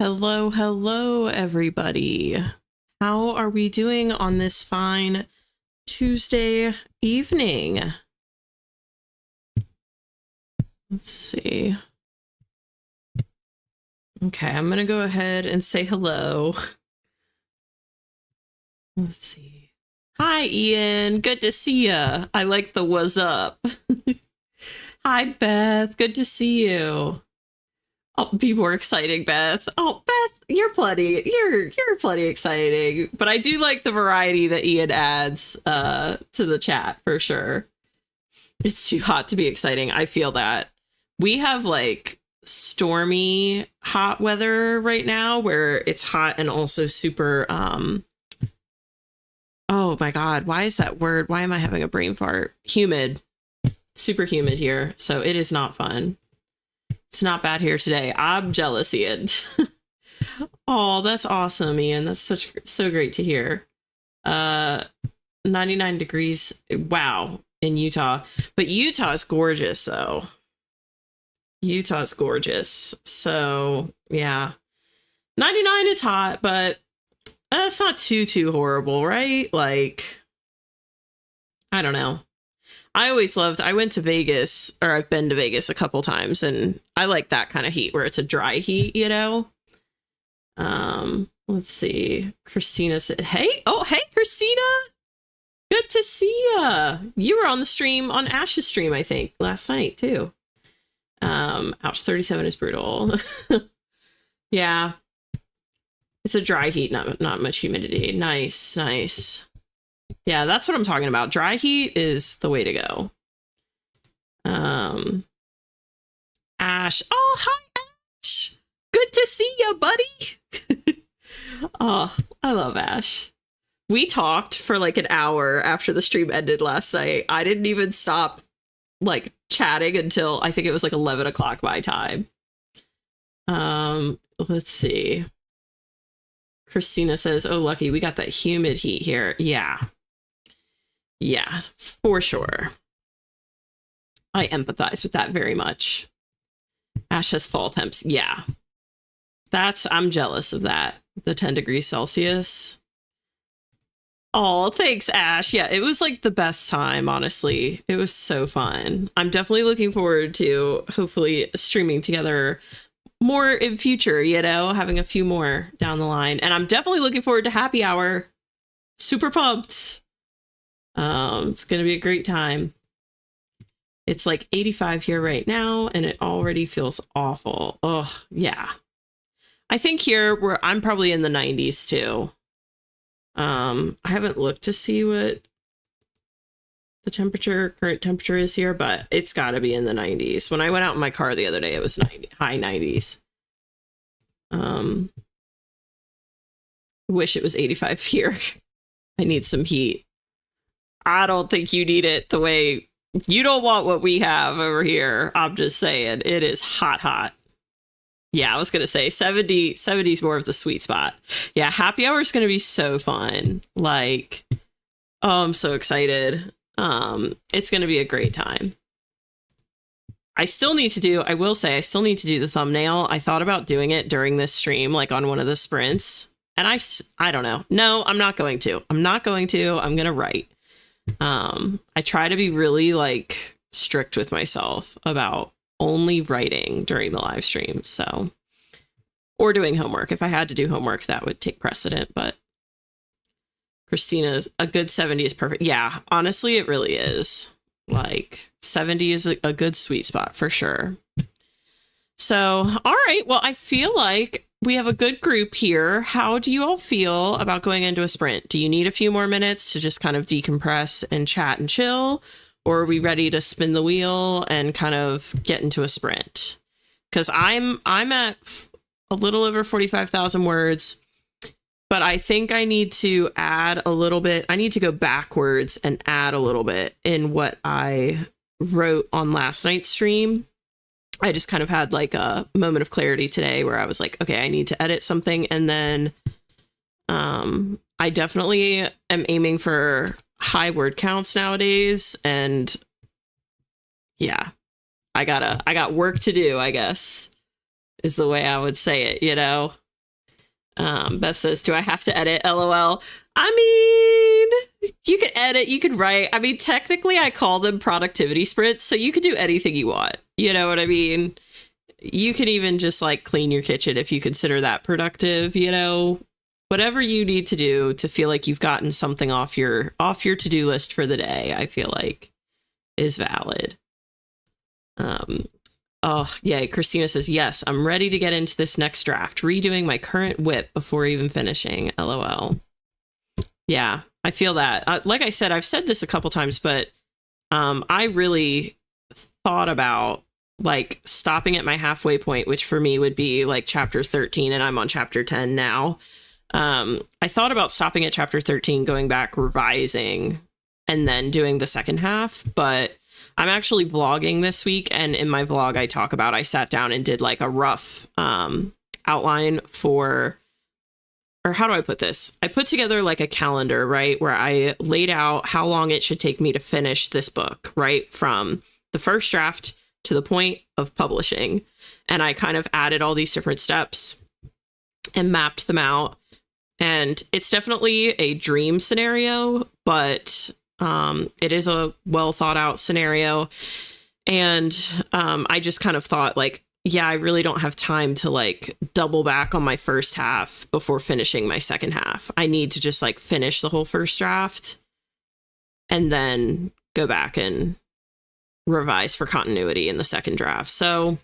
Hello, hello, everybody. How are we doing on this fine Tuesday evening? Let's see. Okay, I'm going to go ahead and say hello. Let's see. Hi, Ian. Good to see ya. I like the "was up." Hi, Beth. Good to see you. I'll be more exciting, Beth. Oh, Beth, you're plenty exciting. But I do like the variety that Ian adds to the chat for sure. It's too hot to be exciting. I feel that. We have like stormy hot weather right now where it's hot and also super oh my god, why is that word? Why am I having a brain fart? Humid. Super humid here. So it is not fun. It's not bad here today. I'm jealous, Ian. Oh, that's awesome, Ian. That's so great to hear. 99 degrees. Wow, in Utah. But Utah is gorgeous, though. Utah is gorgeous. So, yeah. 99 is hot, but that's not too horrible, right? Like, I don't know. I went to Vegas, or I've been to Vegas a couple times, and I like that kind of heat where it's a dry heat, you know? Let's see. Christina said, hey, Christina. Good to see ya. You were on the stream, on Ash's stream, I think, last night, too. Ouch, 37 is brutal. Yeah. It's a dry heat, not much humidity. Nice. Yeah, that's what I'm talking about. Dry heat is the way to go. Ash. Oh, hi, Ash. Good to see you, buddy. Oh, I love Ash. We talked for like an hour after the stream ended last night. I didn't even stop like chatting until I think it was like 11 o'clock my time. Let's see. Christina says, oh, lucky, we got that humid heat here. Yeah, for sure. I empathize with that very much. Ash has fall temps. Yeah. I'm jealous of that. The 10 degrees Celsius. Oh, thanks, Ash. Yeah, it was like the best time, honestly. It was so fun. I'm definitely looking forward to hopefully streaming together more in future, you know, having a few more down the line. And I'm definitely looking forward to happy hour. Super pumped. It's going to be a great time. It's like 85 here right now, and it already feels awful. Oh, yeah. I think here I'm probably in the 90s too. I haven't looked to see what the current temperature is here, but it's got to be in the 90s. When I went out in my car the other day, it was high 90s. Wish it was 85 here. I need some heat. I don't think you need it the way you don't want what we have over here. I'm just saying it is hot. Yeah, I was going to say 70 is more of the sweet spot. Yeah, happy hour is going to be so fun. Like, oh, I'm so excited. It's going to be a great time. I will say I still need to do the thumbnail. I thought about doing it during this stream, like on one of the sprints. And I don't know. No, I'm not going to. I'm going to write. I try to be really like strict with myself about only writing during the live stream. So, or doing homework. If I had to do homework, that would take precedent. But Christina's a good 70 is perfect. Yeah, honestly, it really is. Like 70 is a good sweet spot for sure. So, all right. Well, I feel like we have a good group here. How do you all feel about going into a sprint? Do you need a few more minutes to just kind of decompress and chat and chill? Or are we ready to spin the wheel and kind of get into a sprint? Because I'm at a little over 45,000 words, but I think I need to add a little bit. I need to go backwards and add a little bit in what I wrote on last night's stream. I just kind of had like a moment of clarity today where I was like, okay, I need to edit something. And then I definitely am aiming for high word counts nowadays. And yeah, I got work to do, I guess, is the way I would say it, you know? Beth says, do I have to edit? LOL. I mean, you could edit, you could write. I mean, technically I call them productivity sprints, so you could do anything you want. You know what I mean? You can even just like clean your kitchen if you consider that productive, you know, whatever you need to do to feel like you've gotten something off your to-do list for the day, I feel like is valid. Oh, yay. Christina says, yes, I'm ready to get into this next draft, redoing my current whip before even finishing. LOL. Yeah, I feel that. Like I said, I've said this a couple times, but I really thought about like stopping at my halfway point, which for me would be like chapter 13, and I'm on chapter 10 now. I thought about stopping at chapter 13, going back, revising, and then doing the second half, but I'm actually vlogging this week, and in my vlog I talk about I sat down and did like a rough outline for, or how do I put this? I put together like a calendar, right, where I laid out how long it should take me to finish this book, right, from the first draft to the point of publishing. And I kind of added all these different steps and mapped them out. And it's definitely a dream scenario, but it is a well thought out scenario. And I just kind of thought like, yeah, I really don't have time to like double back on my first half before finishing my second half. I need to just like finish the whole first draft and then go back and revise for continuity in the second draft. So,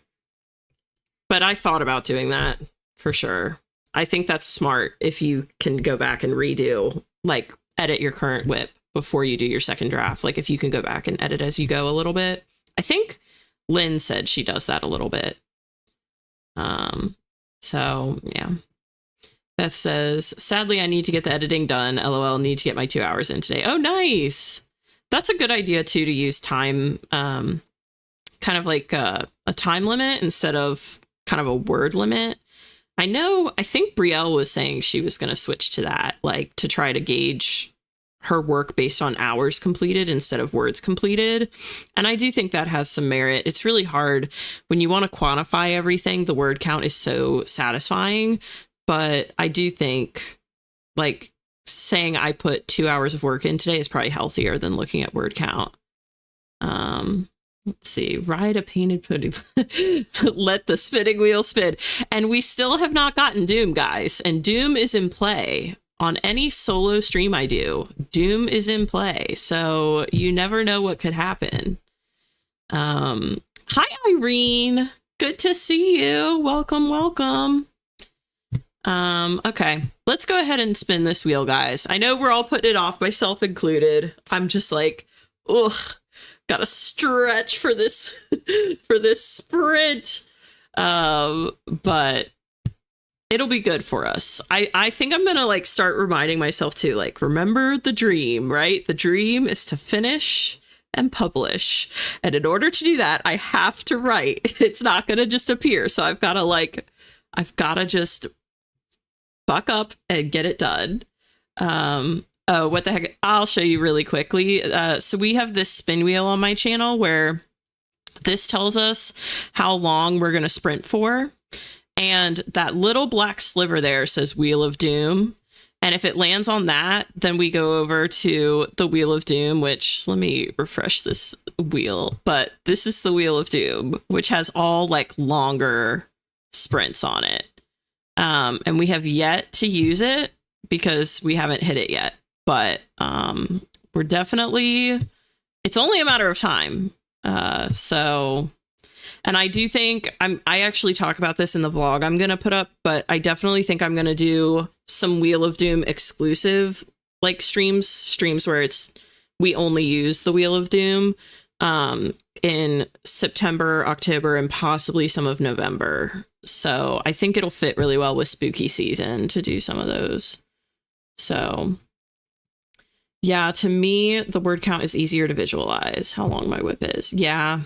but I thought about doing that for sure. I think that's smart if you can go back and redo, like edit your current whip before you do your second draft. Like if you can go back and edit as you go a little bit. I think Lynn said she does that a little bit. So yeah. Beth says, sadly, I need to get the editing done. LOL, need to get my 2 hours in today. Oh, nice. That's a good idea too, to use time, kind of like a time limit instead of kind of a word limit. I think Brielle was saying she was going to switch to that, like to try to gauge her work based on hours completed instead of words completed. And I do think that has some merit. It's really hard when you want to quantify everything. The word count is so satisfying, but I do think like saying I put 2 hours of work in today is probably healthier than looking at word count. Let's see, ride a painted pudding. Let the spinning wheel spin. And we still have not gotten Doom, guys. And Doom is in play. On any solo stream I do, Doom is in play. So you never know what could happen. Hi, Irene. Good to see you. Welcome, welcome. Okay, let's go ahead and spin this wheel, guys. I know we're all putting it off, myself included. I'm just like, ugh, gotta stretch for this for this sprint. But it'll be good for us. I think I'm gonna like start reminding myself to like, remember the dream, right? The dream is to finish and publish. And in order to do that, I have to write. It's not gonna just appear. So I've gotta just buck up and get it done. Oh, what the heck? I'll show you really quickly. So we have this spin wheel on my channel where this tells us how long we're going to sprint for. And that little black sliver there says Wheel of Doom. And if it lands on that, then we go over to the Wheel of Doom, which let me refresh this wheel. But this is the Wheel of Doom, which has all like longer sprints on it. And we have yet to use it because we haven't hit it yet. But we're definitely, it's only a matter of time. So, and I do think I actually talk about this in the vlog I'm going to put up, but I definitely think I'm going to do some Wheel of Doom exclusive like streams where we only use the Wheel of Doom in September, October, and possibly some of November. So I think it'll fit really well with spooky season to do some of those. So yeah, to me, the word count is easier to visualize how long my whip is. Yeah.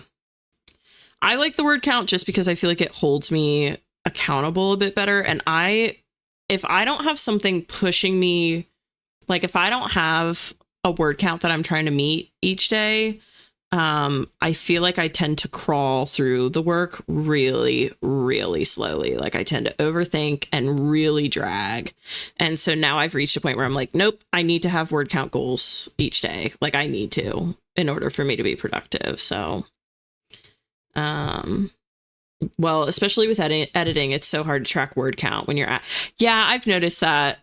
I like the word count just because I feel like it holds me accountable a bit better. And if I don't have something pushing me, like if I don't have a word count that I'm trying to meet each day, I feel like I tend to crawl through the work really, really slowly. Like I tend to overthink and really drag. And so now I've reached a point where I'm like, nope, I need to have word count goals each day. Like I need to in order for me to be productive. So, well, especially with editing, it's so hard to track word count when you're at. Yeah, I've noticed that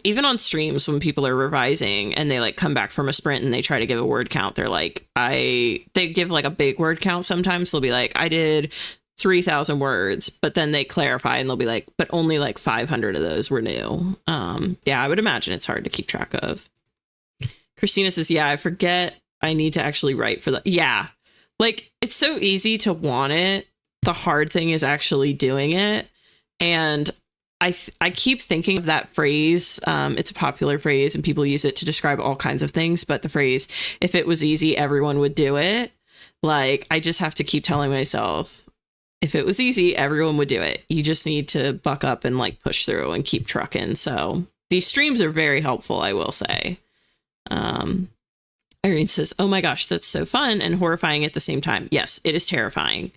even on streams when people are revising and they like come back from a sprint and they try to give a word count, they're like, they give like a big word count. Sometimes they'll be like, I did 3,000 words, but then they clarify and they'll be like, but only like 500 of those were new. Yeah, I would imagine it's hard to keep track of. Christina says, yeah, I forget I need to actually write for the. Yeah, like it's so easy to want it. The hard thing is actually doing it. And I keep thinking of that phrase. It's a popular phrase and people use it to describe all kinds of things. But the phrase, if it was easy, everyone would do it. Like, I just have to keep telling myself, if it was easy, everyone would do it. You just need to buck up and like push through and keep trucking. So these streams are very helpful, I will say. Irene says, oh my gosh, that's so fun and horrifying at the same time. Yes, it is terrifying.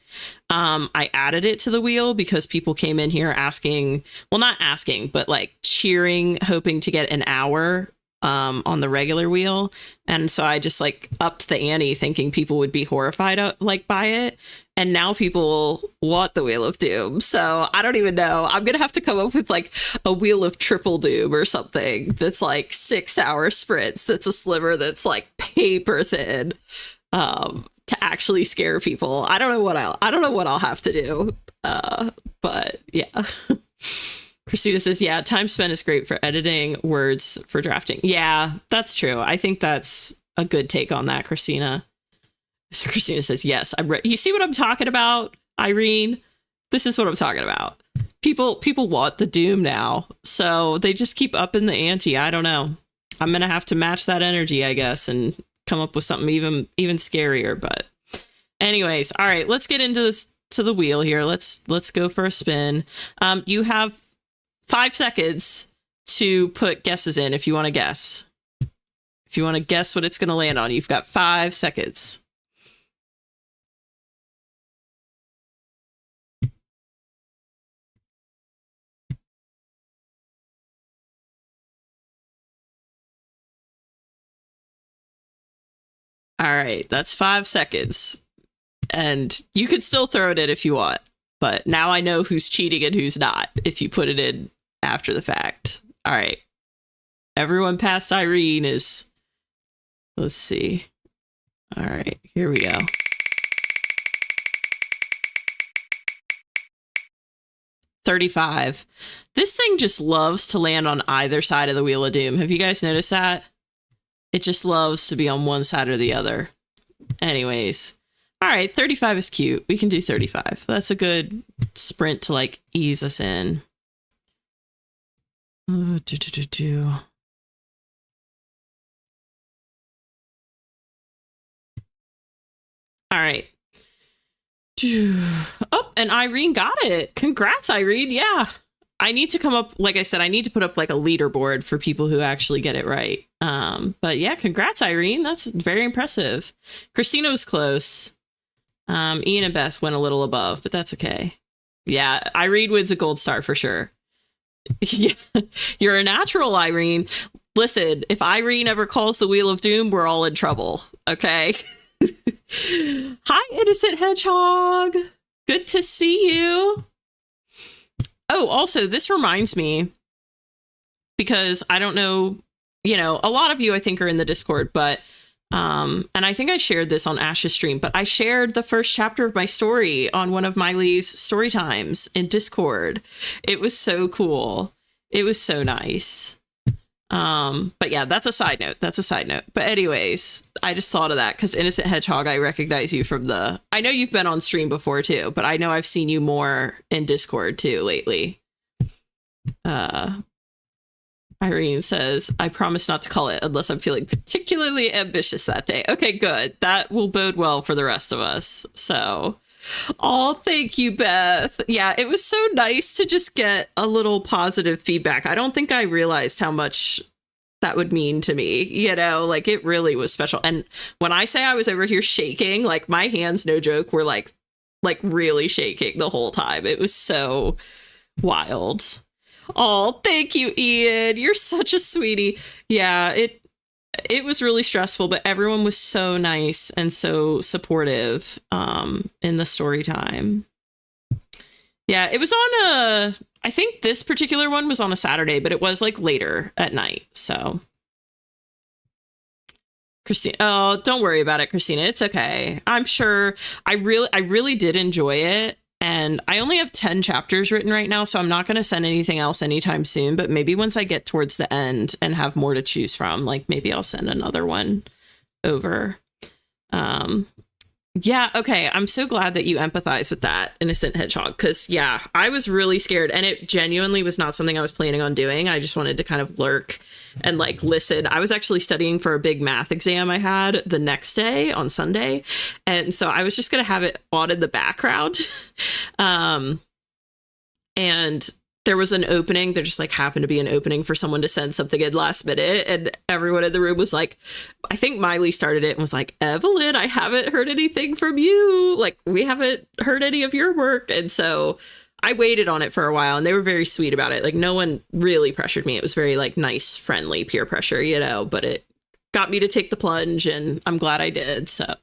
I added it to the wheel because people came in here asking, well, not asking, but like cheering, hoping to get an hour on the regular wheel. And so I just like upped the ante thinking people would be horrified like by it. And now people want the Wheel of Doom. So I don't even know. I'm going to have to come up with like a Wheel of Triple Doom or something that's like 6-hour sprints. That's a sliver that's like paper thin to actually scare people. I don't know what I'll have to do. But yeah. Christina says, yeah, time spent is great for editing, words for drafting. Yeah, that's true. I think that's a good take on that, Christina. So Christina says, yes, I'm ready. You see what I'm talking about, Irene? This is what I'm talking about. People want the Doom now, so they just keep upping the ante. I don't know. I'm going to have to match that energy, I guess, and come up with something even scarier. But anyways, all right, let's get into this, to the wheel here. Let's go for a spin. You have 5 seconds to put guesses in if you want to guess. If you want to guess what it's going to land on, you've got 5 seconds. All right, that's 5 seconds. And you could still throw it in if you want. But now I know who's cheating and who's not if you put it in after the fact. All right. Everyone past Irene is... Let's see. All right, here we go. $35. This thing just loves to land on either side of the Wheel of Doom. Have you guys noticed that? It just loves to be on one side or the other. Anyways. All right, 35 is cute. We can do 35. That's a good sprint to like ease us in. All right. Oh, and Irene got it. Congrats, Irene. Yeah. I need to come up, like I said, I need to put up like a leaderboard for people who actually get it right. But yeah, congrats, Irene. That's very impressive. Christina was close. Ian and Beth went a little above, but that's okay. Yeah, Irene wins a gold star for sure. Yeah, you're a natural, Irene. Listen, if Irene ever calls the Wheel of Doom, we're all in trouble. Okay. Hi, Innocent Hedgehog. Good to see you. Oh, also, this reminds me, because I don't know, a lot of you I think are in the Discord, but and I think I shared this on Ash's stream, but I shared the first chapter of my story on one of Miley's story times in Discord. It was so cool. It was so nice. But yeah, that's a side note. But anyways, I just thought of that because Innocent Hedgehog, I recognize you from I know you've been on stream before too, but I know I've seen you more in Discord too lately. Irene says, I promise not to call it unless I'm feeling particularly ambitious that day. Okay, good. That will bode well for the rest of us. So, oh, thank you, Beth. Yeah, it was so nice to just get a little positive feedback. I don't think I realized how much that would mean to me, you know, like it really was special. And when I say I was over here shaking, like my hands, no joke, were like really shaking the whole time. It was so wild. Oh, thank you, Ian. You're such a sweetie. Yeah, it was really stressful, but everyone was so nice and so supportive in the story time. Yeah, it was on I think this particular one was on a Saturday, but it was like later at night. So Christina, oh, don't worry about it, Christina. It's okay. I'm sure I really did enjoy it. And I only have 10 chapters written right now, so I'm not going to send anything else anytime soon. But maybe once I get towards the end and have more to choose from, like maybe I'll send another one over. Yeah, okay. I'm so glad that you empathize with that, Innocent Hedgehog, because, yeah, I was really scared. And it genuinely was not something I was planning on doing. I just wanted to kind of lurk and like listen. I was actually studying for a big math exam I had the next day on Sunday. And so I was just going to have it on in the background. And there was an opening. There just like happened to be an opening for someone to send something in last minute. And everyone in the room was like, I think Miley started it and was like, Evelyn, I haven't heard anything from you. Like, we haven't heard any of your work. And so I waited on it for a while and they were very sweet about it. Like, no one really pressured me. It was very like nice, friendly peer pressure, you know, but it got me to take the plunge and I'm glad I did. So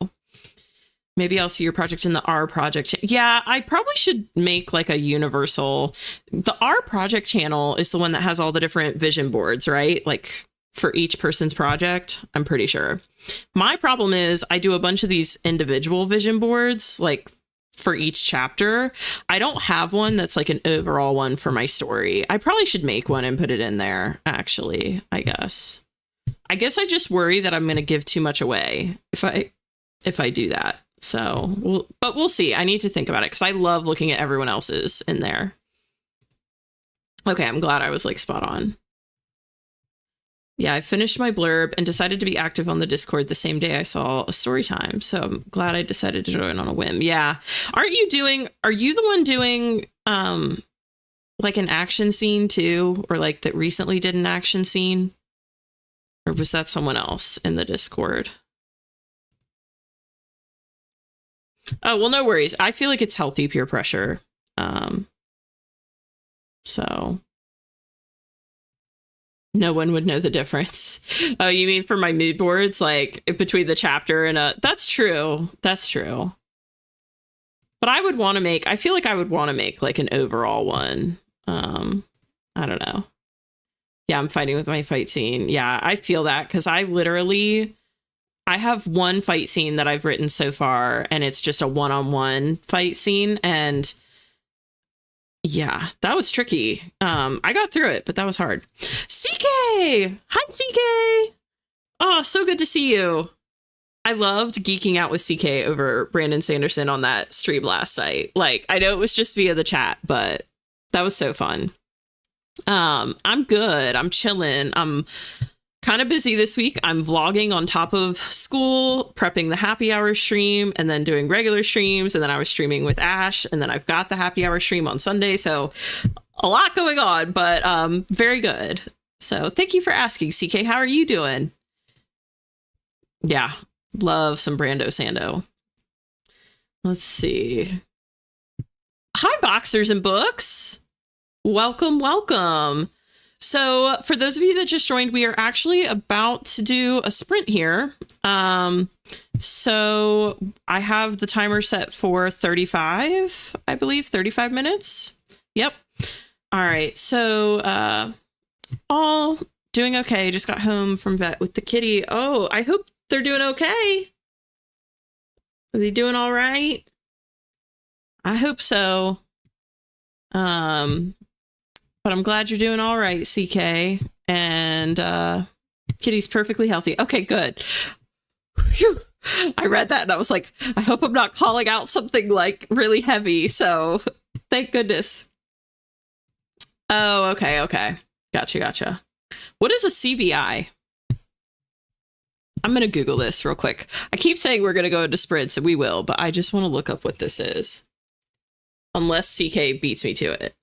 maybe I'll see your project in the R project. Yeah, I probably should make like a universal. The R project channel is the one that has all the different vision boards, right? Like for each person's project, I'm pretty sure. My problem is I do a bunch of these individual vision boards, like for each chapter. I don't have one that's like an overall one for my story. I probably should make one and put it in there, actually, I guess. I just worry that I'm going to give too much away if I do that. So, but we'll see. I need to think about it because I love looking at everyone else's in there. Okay, I'm glad I was like spot on. Yeah, I finished my blurb and decided to be active on the Discord the same day I saw a story time. So I'm glad I decided to join on a whim. Yeah. Are you the one doing like an action scene too? Or like that recently did an action scene? Or was that someone else in the Discord? Oh, well, no worries. I feel like it's healthy peer pressure. So no one would know the difference. Oh, you mean for my mood boards, like between the chapter and that's true. That's true. But I feel like I would want to make like an overall one. I don't know. Yeah, I'm fighting with my fight scene. Yeah, I feel that because I have one fight scene that I've written so far, and it's just a one-on-one fight scene. And yeah, that was tricky. I got through it, but that was hard. CK! Hi, CK! Oh, so good to see you. I loved geeking out with CK over Brandon Sanderson on that stream last night. Like, I know it was just via the chat, but that was so fun. I'm good. I'm chilling. I'm kind of busy this week. I'm vlogging on top of school, prepping the happy hour stream, and then doing regular streams. And then I was streaming with Ash, and then I've got the happy hour stream on Sunday. So a lot going on, but very good. So thank you for asking, CK. How are you doing? Yeah, love some Brando Sando. Let's see. Hi, boxers and books. Welcome, welcome. So for those of you that just joined, we are actually about to do a sprint here. So I have the timer set for 35, I believe, 35 minutes. Yep. All right. So all doing okay. Just got home from vet with the kitty. Oh, I hope they're doing okay. Are they doing all right? I hope so. But I'm glad you're doing all right, CK. And Kitty's perfectly healthy. Okay, good. Whew. I read that and I was like, I hope I'm not calling out something like really heavy. So thank goodness. Oh, okay, okay. Gotcha. What is a CVI? I'm going to Google this real quick. I keep saying we're going to go into sprints, and we will, but I just want to look up what this is. Unless CK beats me to it.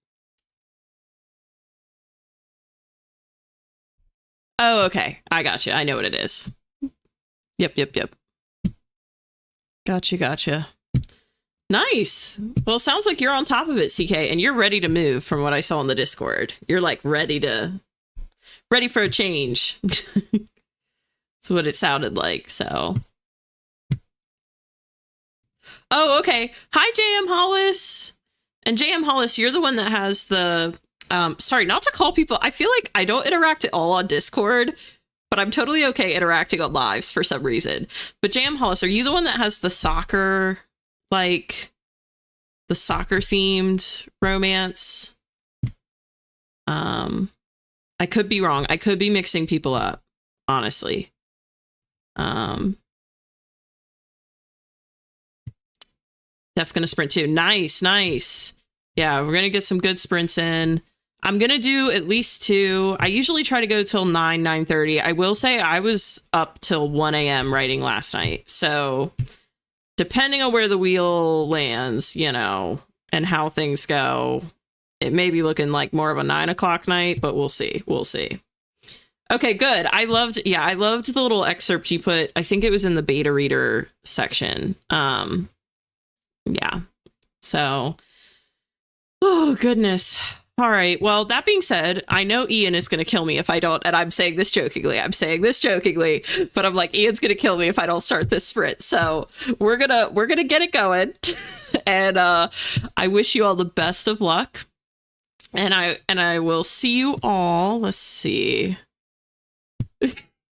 Oh, okay. I got you. I know what it is. Yep, yep, yep. Gotcha. Nice. Well, sounds like you're on top of it, CK, and you're ready to move from what I saw in the Discord. You're like ready for a change. That's what it sounded like, so. Oh, okay. Hi, JM Hollis. And JM Hollis, you're the one that has the, sorry, not to call people. I feel like I don't interact at all on Discord, but I'm totally okay interacting on lives for some reason. But JM Hollis, are you the one that has the soccer, like, the soccer themed romance? I could be wrong. I could be mixing people up, honestly. Def gonna sprint too. Nice. Yeah, we're gonna get some good sprints in. I'm gonna do at least 2. I usually try to go till 9:30. I will say I was up till 1 a.m. writing last night. So depending on where the wheel lands, you know, and how things go, it may be looking like more of a 9 o'clock night, but we'll see. Okay, good. I loved the little excerpt you put. I think it was in the beta reader section. Yeah. So, oh goodness. All right. Well, that being said, I know Ian is going to kill me if I don't, and I'm saying this jokingly, but I'm like, Ian's going to kill me if I don't start this sprint. So we're gonna get it going. And I wish you all the best of luck. And I will see you all. Let's see.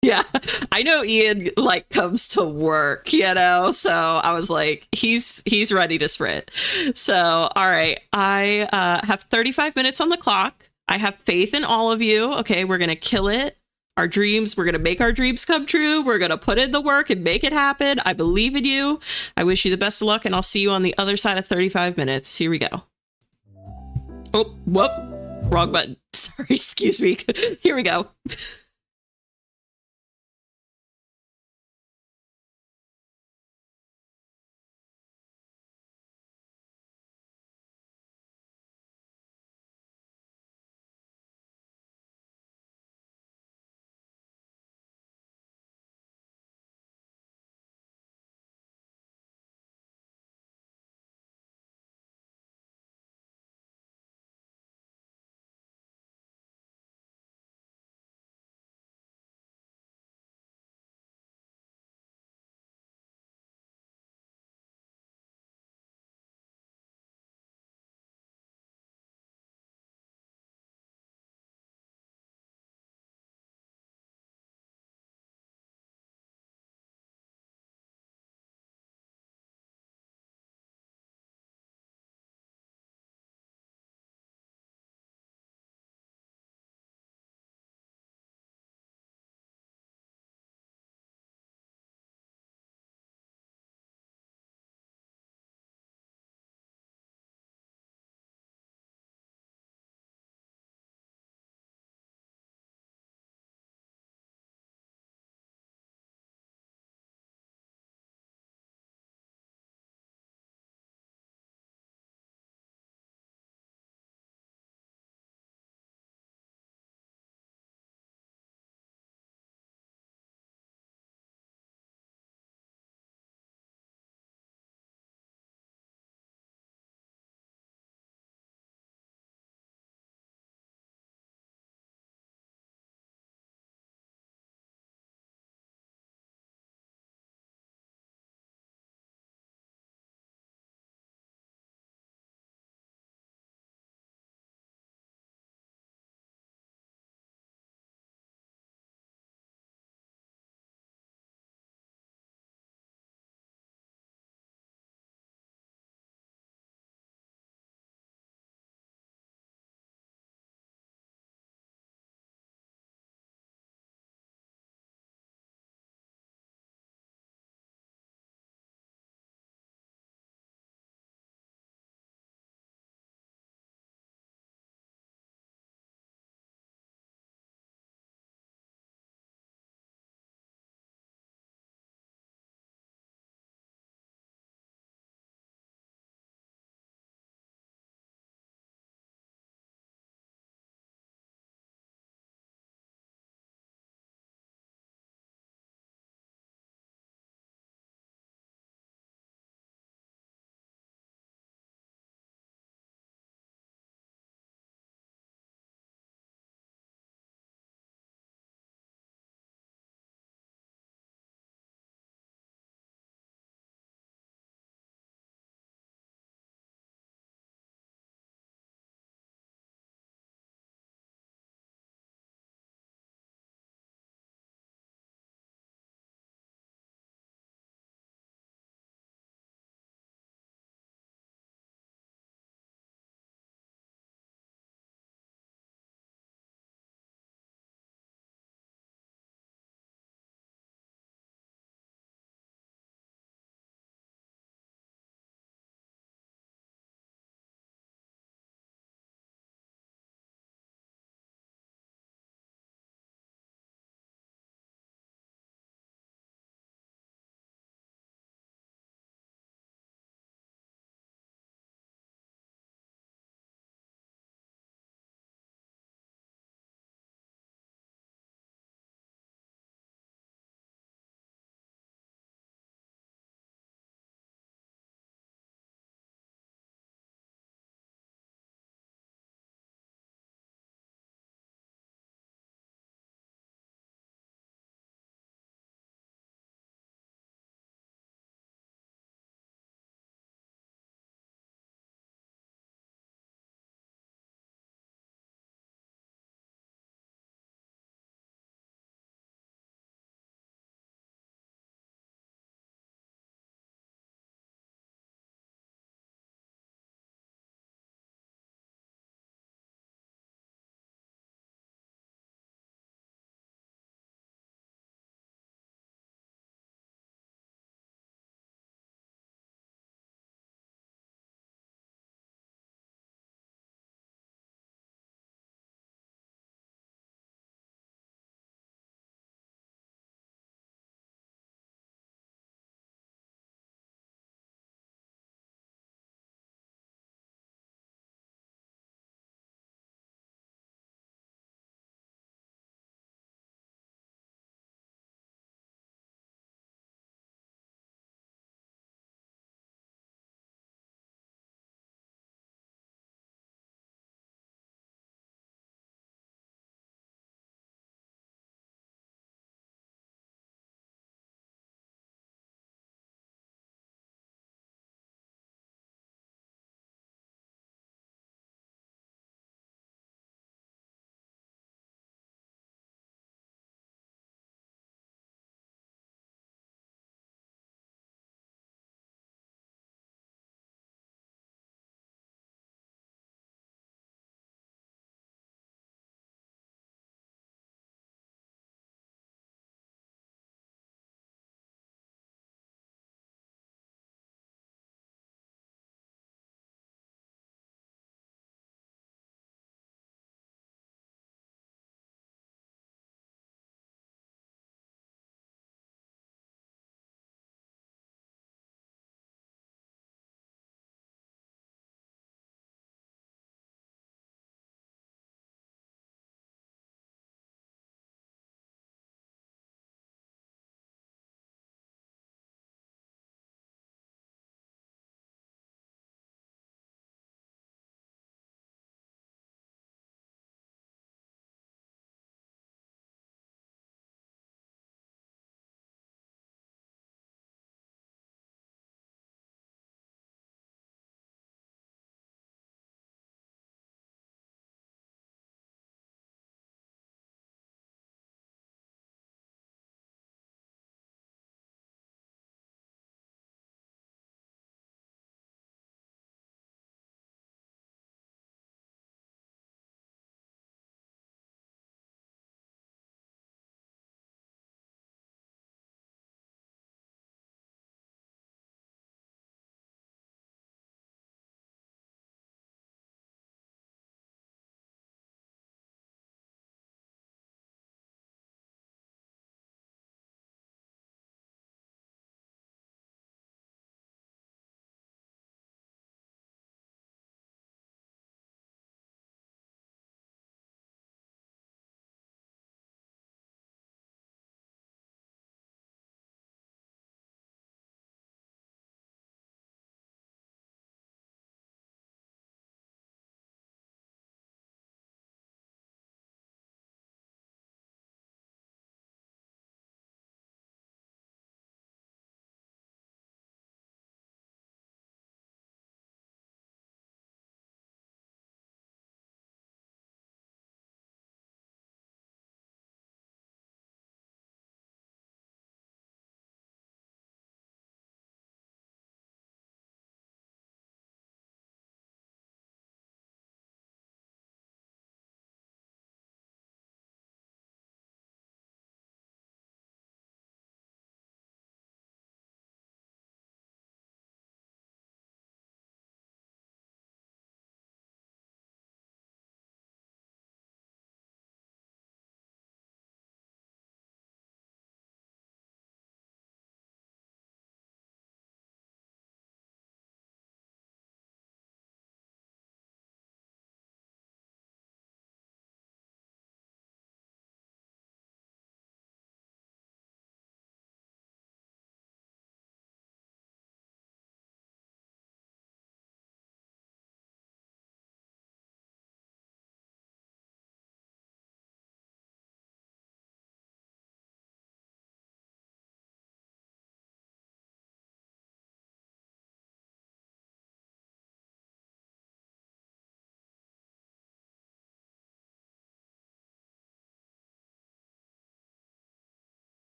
Yeah, I know Ian like comes to work, you know, so I was like, he's ready to sprint. So, all right, I have 35 minutes on the clock. I have faith in all of you. Okay, we're going to kill it. We're going to make our dreams come true. We're going to put in the work and make it happen. I believe in you. I wish you the best of luck, and I'll see you on the other side of 35 minutes. Here we go. Oh, whoop, wrong button. Sorry, excuse me. Here we go.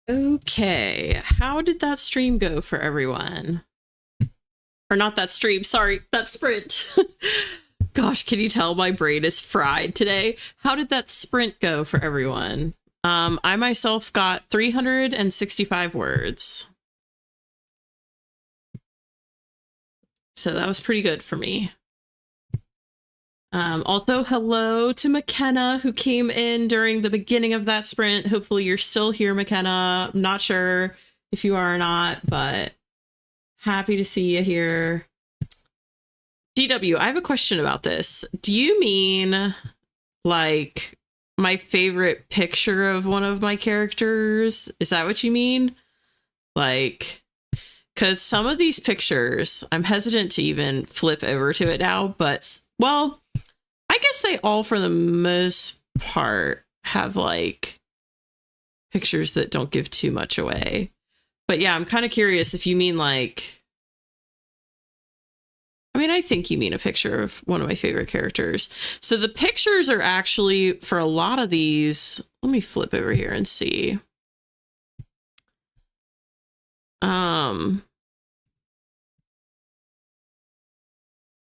Okay, how did that stream go for everyone? Or not that stream, sorry, that sprint. Gosh, can you tell my brain is fried today? How did that sprint go for everyone? I myself got 365 words. So that was pretty good for me. Also, hello to McKenna, who came in during the beginning of that sprint. Hopefully you're still here, McKenna. I'm not sure if you are or not, but happy to see you here. DW, I have a question about this. Do you mean, like, my favorite picture of one of my characters? Is that what you mean? Like, because some of these pictures, I'm hesitant to even flip over to it now, but, well, I guess they all, for the most part, have, like, pictures that don't give too much away. But yeah, I'm kind of curious if you mean, like, I mean, I think you mean a picture of one of my favorite characters. So the pictures are actually, for a lot of these, let me flip over here and see.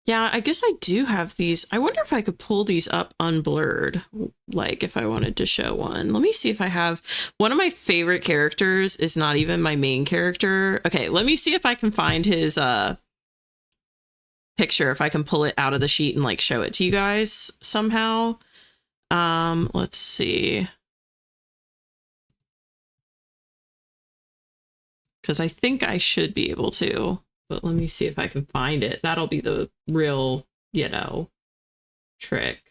Yeah, I guess I do have these. I wonder if I could pull these up unblurred, like if I wanted to show one. Let me see if I have one of my favorite characters is not even my main character. Okay, let me see if I can find his picture, if I can pull it out of the sheet and like show it to you guys somehow. Let's see. Because I think I should be able to. But let me see if I can find it. That'll be the real, you know, trick.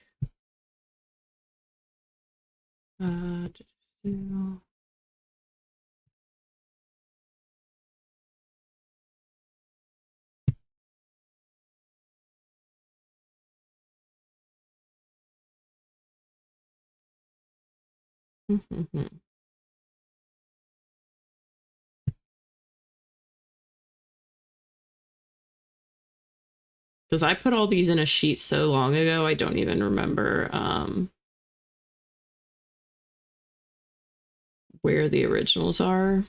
Because I put all these in a sheet so long ago, I don't even remember where the originals are.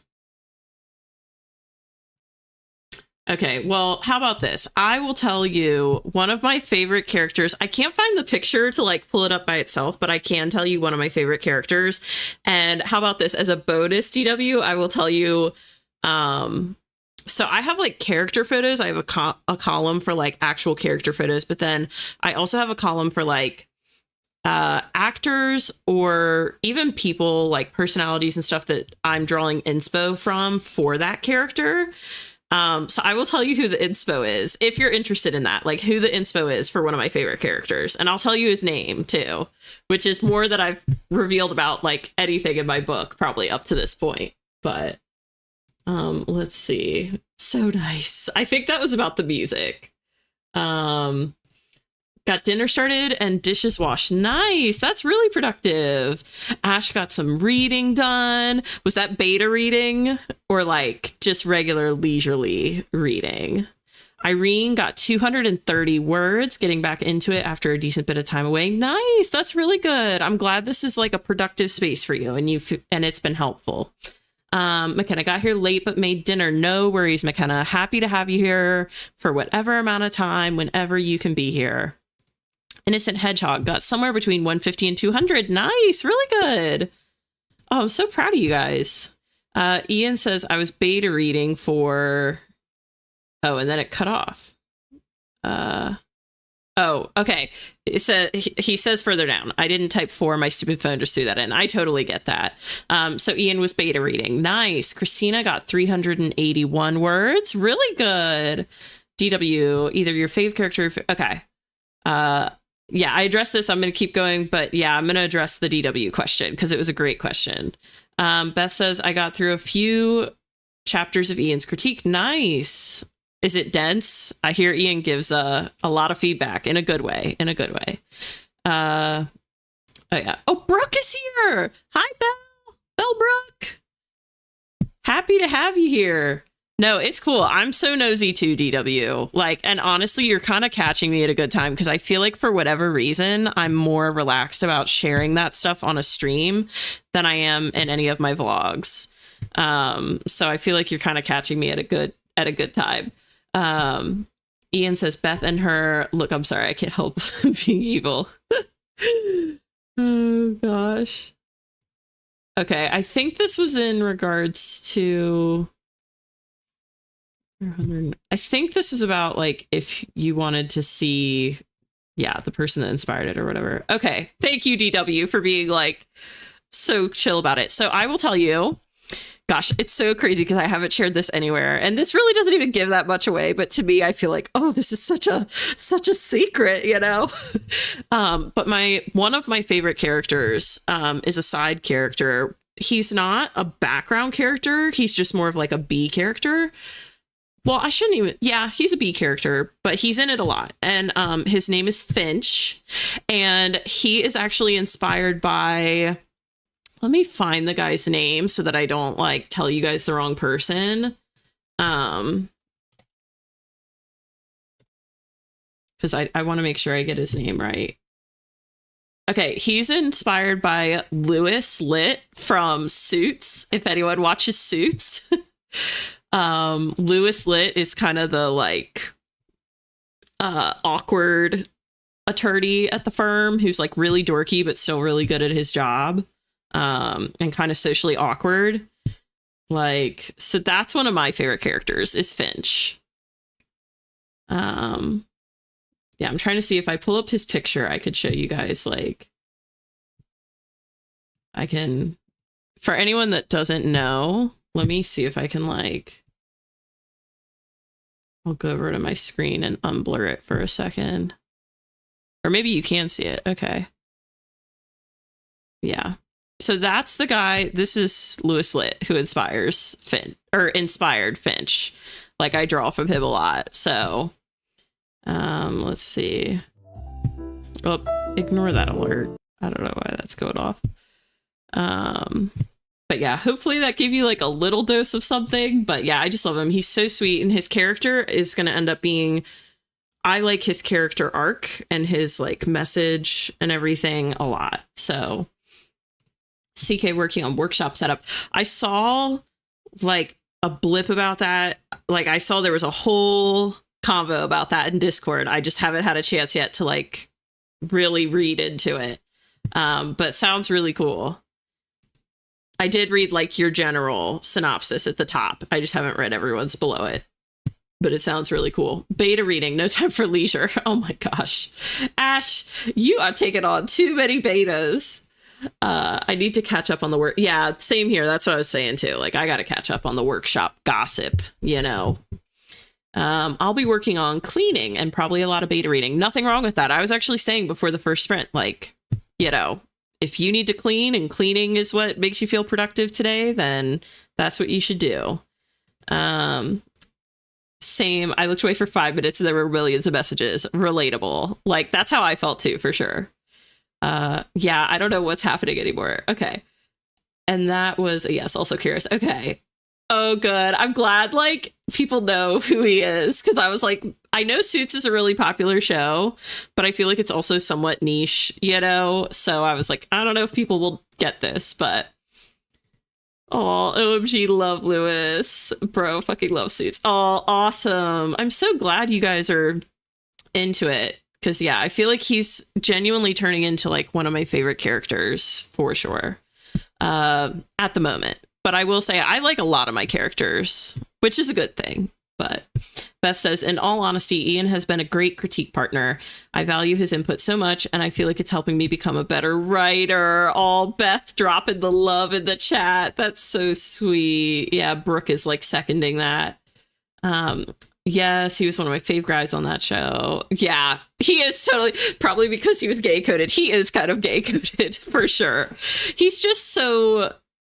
Okay, well, how about this? I will tell you one of my favorite characters. I can't find the picture to like pull it up by itself, but I can tell you one of my favorite characters. And how about this? As a bonus, DW, I will tell you, so I have like character photos. I have a column for like actual character photos, but then I also have a column for like actors or even people, like personalities and stuff that I'm drawing inspo from for that character. So I will tell you who the inspo is if you're interested in that, like who the inspo is for one of my favorite characters. And I'll tell you his name too, which is more that I've revealed about like anything in my book, probably up to this point. But let's see. So nice. I think that was about the music. Got dinner started and dishes washed. Nice. That's really productive. Ash got some reading done. Was that beta reading or like just regular leisurely reading? Irene got 230 words, getting back into it after a decent bit of time away. Nice. That's really good. I'm glad this is like a productive space for you and it's been helpful. McKenna got here late but made dinner. No worries, McKenna. Happy to have you here for whatever amount of time, whenever you can be here. Innocent Hedgehog got somewhere between 150 and 200. Nice, really good. Oh, I'm so proud of you guys. Ian says I was beta reading for... Oh, and then it cut off. Oh, okay. He says further down. I didn't type 4. My stupid phone just threw that in. I totally get that. So Ian was beta reading. Nice. Christina got 381 words. Really good. DW, either your fave character... Okay. Yeah, I addressed this. I'm going to keep going, but yeah, I'm going to address the DW question because it was a great question. Beth says, I got through a few chapters of Ian's critique. Nice. Is it dense? I hear Ian gives a lot of feedback in a good way. In a good way. Oh yeah. Oh, Brooke is here. Hi, Belle Brooke. Happy to have you here. No, it's cool. I'm so nosy too, DW. Like, and honestly, you're kind of catching me at a good time because I feel like for whatever reason, I'm more relaxed about sharing that stuff on a stream than I am in any of my vlogs. So I feel like you're kind of catching me at a good time. Ian says Beth and her look. I'm sorry, I can't help being evil. Oh gosh. Okay, I think this was in regards to. I think this was about like if you wanted to see, yeah, the person that inspired it or whatever. Okay, thank you, DW, for being like so chill about it. So I will tell you. Gosh, it's so crazy because I haven't shared this anywhere. And this really doesn't even give that much away. But to me, I feel like, oh, this is such a secret, you know? But one of my favorite characters is a side character. He's not a background character. He's just more of like a B character. Well, I shouldn't even. Yeah, he's a B character, but he's in it a lot. And his name is Finch. And he is actually inspired by. Let me find the guy's name so that I don't like tell you guys the wrong person. Because I want to make sure I get his name right. Okay, he's inspired by Louis Litt from Suits. If anyone watches Suits, Louis Litt is kind of the like awkward attorney at the firm who's like really dorky but still really good at his job. And kind of socially awkward. Like, so that's one of my favorite characters is Finch. Yeah, I'm trying to see if I pull up his picture, I could show you guys, like, I can, for anyone that doesn't know, let me see if I can, like, I'll go over to my screen and unblur it for a second. Or maybe you can see it. Okay. Yeah. So that's the guy. This is Louis Litt who inspired Finch. Like I draw from him a lot. So let's see. Oh, ignore that alert. I don't know why that's going off. But yeah, hopefully that gave you like a little dose of something. But yeah, I just love him. He's so sweet. And his character is going to end up being, I like his character arc and his like message and everything a lot. So CK working on workshop setup. I saw like a blip about that. Like I saw there was a whole convo about that in Discord. I just haven't had a chance yet to like really read into it. But sounds really cool. I did read like your general synopsis at the top. I just haven't read everyone's below it. But it sounds really cool. Beta reading, no time for leisure. Oh my gosh. Ash, you are taking on too many betas. I need to catch up on the work. Yeah, same here. That's what I was saying too. Like I got to catch up on the workshop gossip, you know. I'll be working on cleaning and probably a lot of beta reading. Nothing wrong with that. I was actually saying before the first sprint, like, you know, if you need to clean and cleaning is what makes you feel productive today, then that's what you should do. Same. I looked away for 5 minutes and there were millions of messages. Relatable. Like that's how I felt too, for sure. Yeah, I don't know what's happening anymore. Okay. And that was, yes, also curious. Okay. Oh, good. I'm glad, like, people know who he is. Because I was like, I know Suits is a really popular show, but I feel like it's also somewhat niche, you know? So I was like, I don't know if people will get this, but... Oh, OMG, love Lewis. Bro, fucking love Suits. Oh, awesome. I'm so glad you guys are into it. Because, yeah, I feel like he's genuinely turning into, like, one of my favorite characters, for sure, at the moment. But I will say I like a lot of my characters, which is a good thing. But Beth says, in all honesty, Ian has been a great critique partner. I value his input so much, and I feel like it's helping me become a better writer. All Beth dropping the love in the chat. That's so sweet. Yeah, Brooke is, like, seconding that. Yes, he was one of my fave guys on that show. Yeah, he is totally, probably because he was gay coded. He is kind of gay coded for sure. He's just so,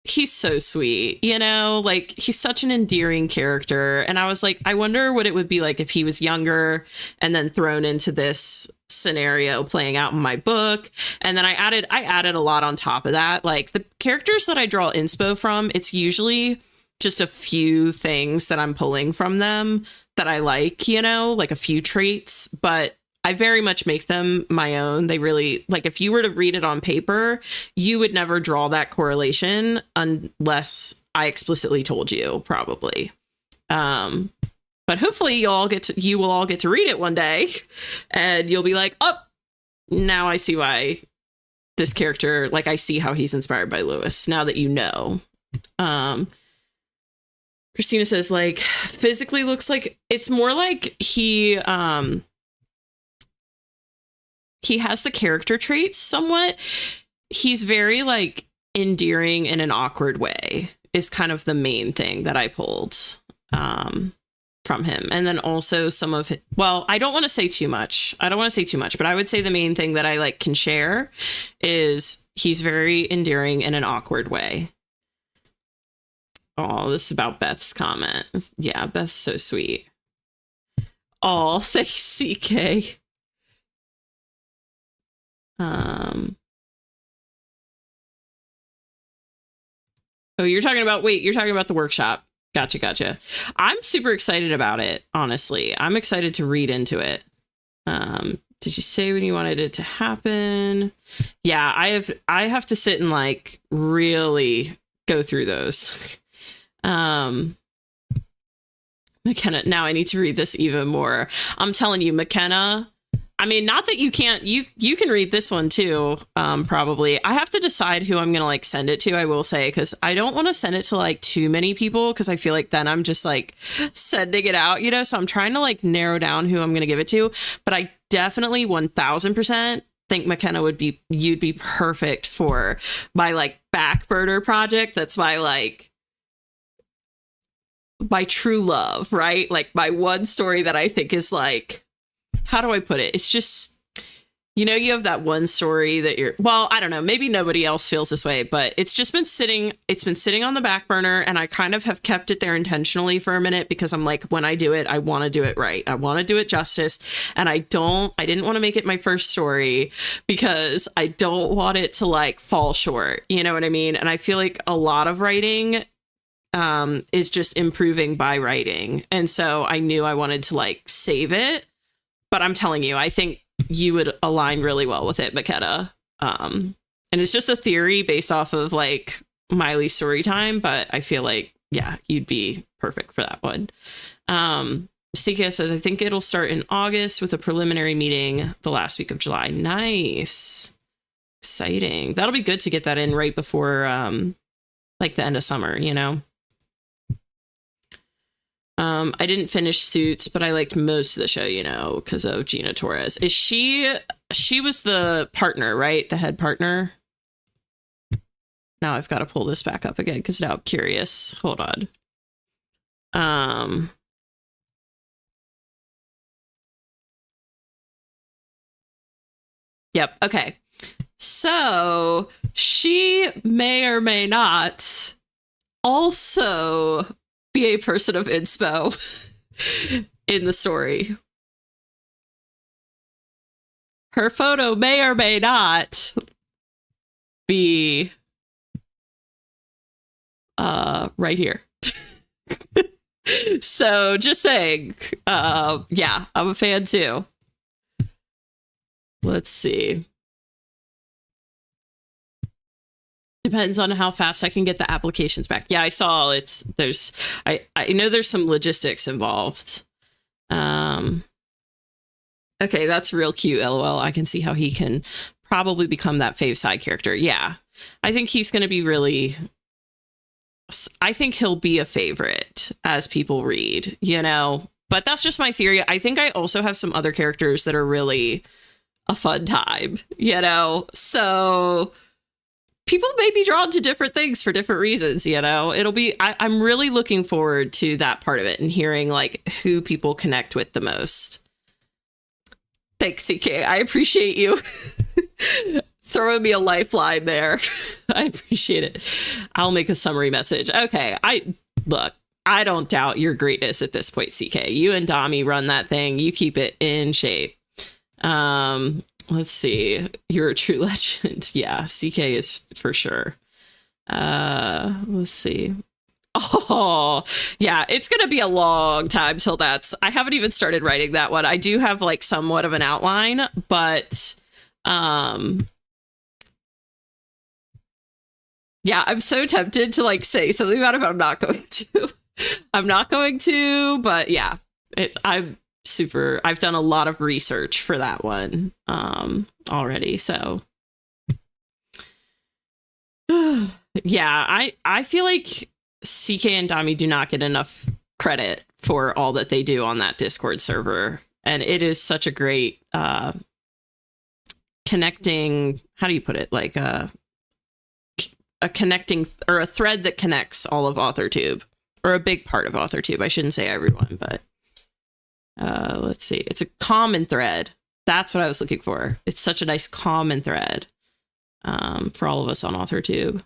he's so sweet, you know, like he's such an endearing character. And I was like, I wonder what it would be like if he was younger and then thrown into this scenario playing out in my book. And then I added a lot on top of that. Like the characters that I draw inspo from, it's usually just a few things that I'm pulling from them that I like, you know, like a few traits, but I very much make them my own. They really, like, if you were to read it on paper, you would never draw that correlation unless I explicitly told you, probably. But hopefully you will all get to read it one day and you'll be like, oh, now I see why this character, like, I see how he's inspired by Lewis now that you know. Christina says, like, physically looks like it's more like he has the character traits somewhat. He's very like endearing in an awkward way is kind of the main thing that I pulled from him. And then also some of well, I don't want to say too much. But I would say the main thing that I like can share is he's very endearing in an awkward way. Oh, this is about Beth's comment. Yeah, Beth's so sweet. Oh, thanks, CK. Oh, you're talking about the workshop. Gotcha. I'm super excited about it, honestly. I'm excited to read into it. Did you say when you wanted it to happen? Yeah, I have to sit and like really go through those. McKenna, now I need to read this even more. I'm telling you, McKenna, I mean, not that you can't, you can read this one too, probably. I have to decide who I'm going to like send it to, I will say, because I don't want to send it to like too many people because I feel like then I'm just like sending it out, you know? So I'm trying to like narrow down who I'm going to give it to. But I definitely 1000% think McKenna you'd be perfect for my like back burner project. That's my true love, right? Like my one story that I think is like, how do I put it? It's just, you know, you have that one story that well, I don't know, maybe nobody else feels this way, but it's been sitting on the back burner and I kind of have kept it there intentionally for a minute because I'm like, when I do it, I want to do it right. I want to do it justice. And I didn't want to make it my first story because I don't want it to like fall short. You know what I mean? And I feel like a lot of writing is just improving by writing. And so I knew I wanted to like save it. But I'm telling you, I think you would align really well with it, McKenna. And it's just a theory based off of like Miley's story time, but I feel like, yeah, you'd be perfect for that one. Stika says, I think it'll start in August with a preliminary meeting the last week of July. Nice. Exciting. That'll be good to get that in right before like the end of summer, you know? I didn't finish Suits, but I liked most of the show, you know, because of Gina Torres. She was the partner, right? The head partner. Now I've got to pull this back up again because now I'm curious. Hold on. Yep. Okay. So she may or may not also be a person of inspo in the story. Her photo may or may not be right here. So just saying, yeah, I'm a fan too. Let's see. Depends on how fast I can get the applications back. Yeah, I saw I know there's some logistics involved. Okay, that's real cute, LOL. I can see how he can probably become that fave side character. Yeah, I think he's going to be I think he'll be a favorite as people read, you know, but that's just my theory. I think I also have some other characters that are really a fun time, you know, so people may be drawn to different things for different reasons, you know. I'm really looking forward to that part of it and hearing like who people connect with the most. Thanks, CK. I appreciate you. throwing me a lifeline there. I appreciate it. I'll make a summary message. Okay. I don't doubt your greatness at this point, CK. You and Dami run that thing. You keep it in shape. Let's see. You're a true legend. Yeah, CK is for sure. Let's see. Oh, yeah, it's going to be a long time till I haven't even started writing that one. I do have like somewhat of an outline, but yeah, I'm so tempted to like say something about it, but I'm not going to. I'm not going to, but yeah, I've done a lot of research for that one already, so yeah, I feel like CK and Dami do not get enough credit for all that they do on that Discord server, and it is such a great connecting, how do you put it, like a connecting or a thread that connects all of authortube, or a big part of authortube. I shouldn't say everyone, but let's see. It's a common thread. That's what I was looking for. It's such a nice common thread for all of us on authortube.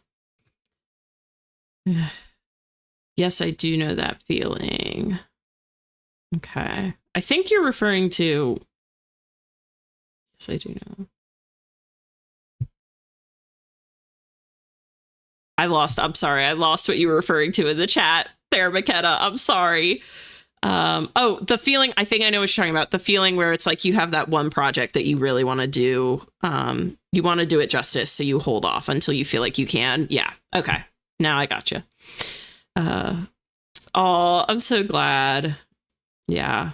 Yes, I do know that feeling. Okay. I think you're referring to... Yes, I do know. I'm sorry. I lost what you were referring to in the chat there, McKenna. I'm sorry. Oh, the feeling, I think I know what you're talking about. The feeling where it's like you have that one project that you really want to do. You want to do it justice, so you hold off until you feel like you can. Yeah. Okay. Now I gotcha. Oh, I'm so glad. Yeah.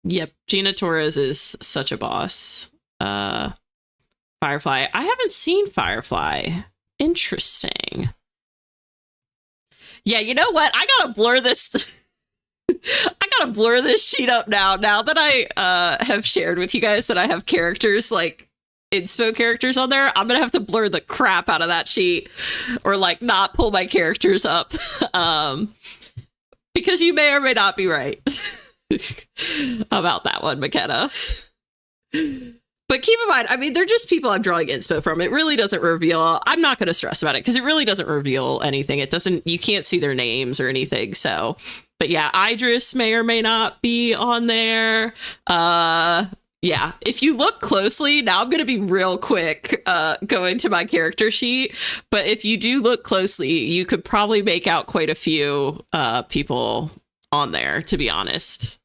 Yep. Gina Torres is such a boss. Firefly. I haven't seen Firefly. Interesting. Yeah, you know what? I gotta blur this. I gotta blur this sheet up now. Now that I have shared with you guys that I have characters, like inspo characters on there, I'm gonna have to blur the crap out of that sheet, or like not pull my characters up, because you may or may not be right about that one, McKenna. But keep in mind, I mean, they're just people I'm drawing inspo from. It really doesn't reveal. I'm not going to stress about it because it really doesn't reveal anything. It doesn't. You can't see their names or anything. So, but yeah, Idris may or may not be on there. Yeah, if you look closely, now I'm going to be real quick going to my character sheet. But if you do look closely, you could probably make out quite a few people on there, to be honest.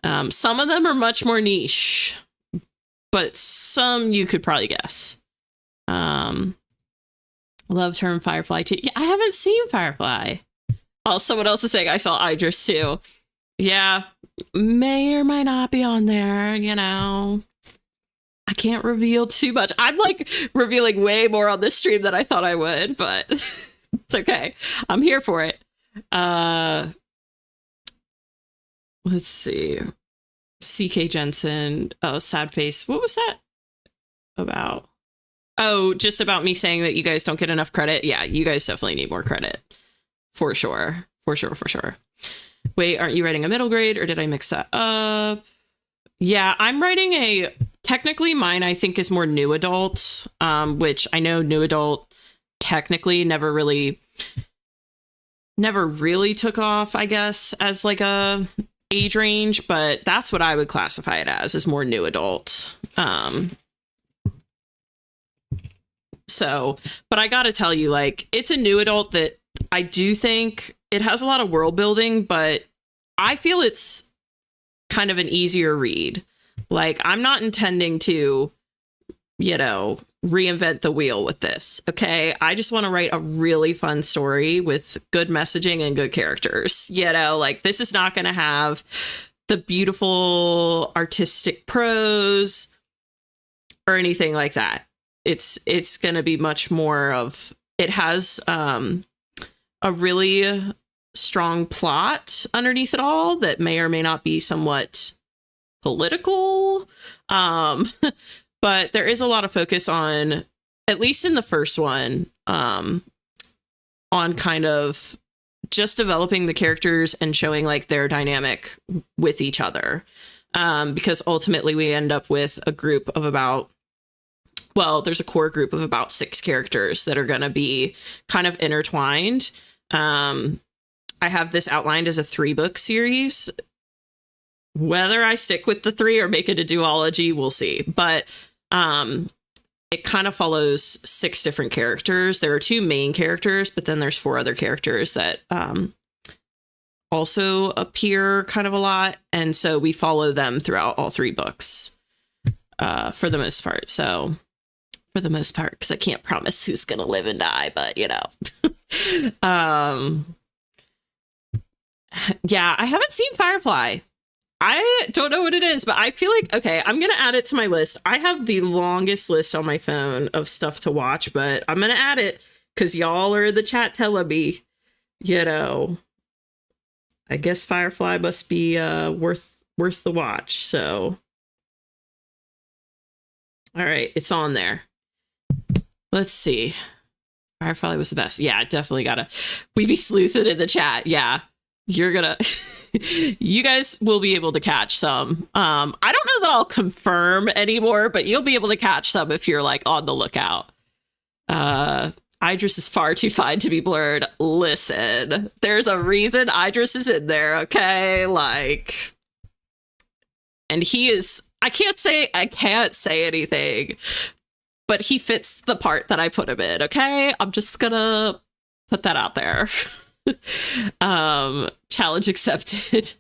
Some of them are much more niche, but some you could probably guess. Love term Firefly too. Yeah, I haven't seen Firefly. Oh, someone else is saying I saw Idris too. Yeah, may or may not be on there, you know. I can't reveal too much. I'm like revealing way more on this stream than I thought I would, but it's okay. I'm here for it. Let's see. CK Jensen. Oh, sad face. What was that about? Oh, just about me saying that you guys don't get enough credit. Yeah, you guys definitely need more credit. For sure. For sure, for sure. Wait, aren't you writing a middle grade, or did I mix that up? Yeah, I'm writing technically mine I think is more new adult, which I know new adult technically never really took off, I guess, as like a age range, but that's what I would classify it as, is more new adult. So, but I gotta tell you, like, it's a new adult that I do think it has a lot of world building, but I feel it's kind of an easier read. Like, I'm not intending to, you know, reinvent the wheel with this. Okay. I just want to write a really fun story with good messaging and good characters. You know, like, this is not going to have the beautiful artistic prose or anything like that. It's going to be much more of, it has a really strong plot underneath it all that may or may not be somewhat political. But there is a lot of focus on, at least in the first one, on kind of just developing the characters and showing like their dynamic with each other. Because ultimately we end up with a group of about well, there's a core group of about 6 characters that are going to be kind of intertwined. I have this outlined as a 3-book series. Whether I stick with the 3 or make it a duology, we'll see. But it kind of follows 6 different characters. There are 2 main characters, but then there's 4 other characters that also appear kind of a lot. And so we follow them throughout all 3 books for the most part. So for the most part, because I can't promise who's going to live and die, but you know. Yeah, I haven't seen Firefly. I don't know what it is, but I feel like, okay, I'm going to add it to my list. I have the longest list on my phone of stuff to watch, but I'm going to add it because y'all are in the chat telling me, you know, I guess Firefly must be worth the watch. So, all right, it's on there. Let's see. Firefly was the best. Yeah, definitely gotta. We be sleuthing in the chat. Yeah, you're gonna. You guys will be able to catch some. I don't know that I'll confirm anymore, but you'll be able to catch some if you're like on the lookout. Idris is far too fine to be blurred. Listen, there's a reason Idris is in there, okay? Like, and he is, I can't say anything, but he fits the part that I put him in, okay? I'm just gonna put that out there. Challenge accepted.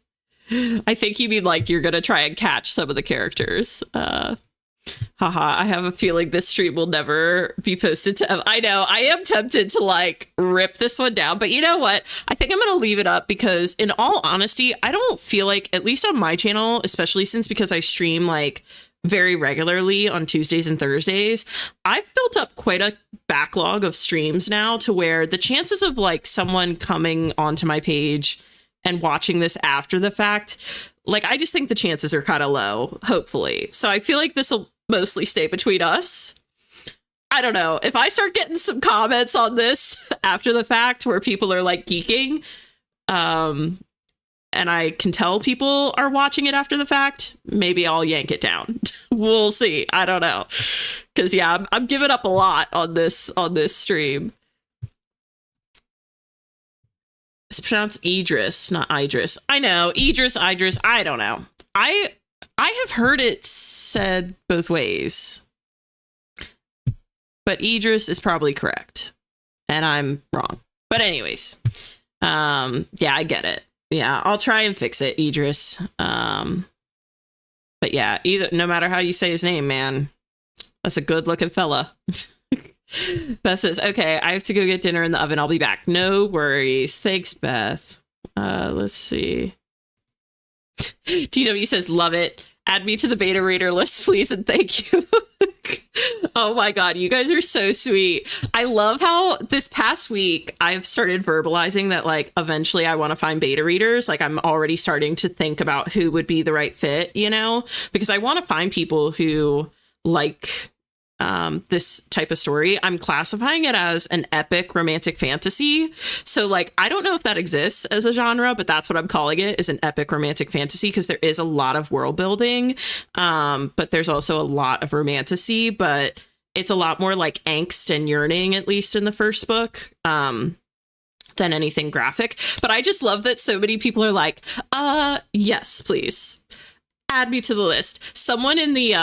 I think you mean like you're gonna try and catch some of the characters. Haha, I have a feeling this stream will never be posted to. I know, I am tempted to like rip this one down, but you know what? I think I'm gonna leave it up because in all honesty, I don't feel like, at least on my channel, especially because I stream like very regularly on Tuesdays and Thursdays, I've built up quite a backlog of streams now to where the chances of like someone coming onto my page and watching this after the fact, like, I just think the chances are kind of low, hopefully. So I feel like this will mostly stay between us. I don't know. If I start getting some comments on this after the fact where people are like geeking, and I can tell people are watching it after the fact, maybe I'll yank it down. We'll see. I don't know. Because yeah, I'm giving up a lot on this stream. It's pronounced Idris, not Idris. I know, Idris, I don't know. I have heard it said both ways. But Idris is probably correct. And I'm wrong. But anyways, yeah, I get it. Yeah, I'll try and fix it, Idris. But yeah, no matter how you say his name, man, that's a good looking fella. Beth says, okay, I have to go get dinner in the oven. I'll be back. No worries. Thanks, Beth. Let's see. TW says, love it. Add me to the beta reader list, please, and thank you. Oh my god, you guys are so sweet. I love how this past week I've started verbalizing that like eventually I want to find beta readers. Like I'm already starting to think about who would be the right fit, you know, because I want to find people who like this type of story. I'm classifying it as an epic romantic fantasy. So like, I don't know if that exists as a genre, but that's what I'm calling it, is an epic romantic fantasy, because there is a lot of world building, but there's also a lot of romantasy, but it's a lot more like angst and yearning, at least in the first book, than anything graphic. But I just love that so many people are like, yes, please add me to the list. Someone in the,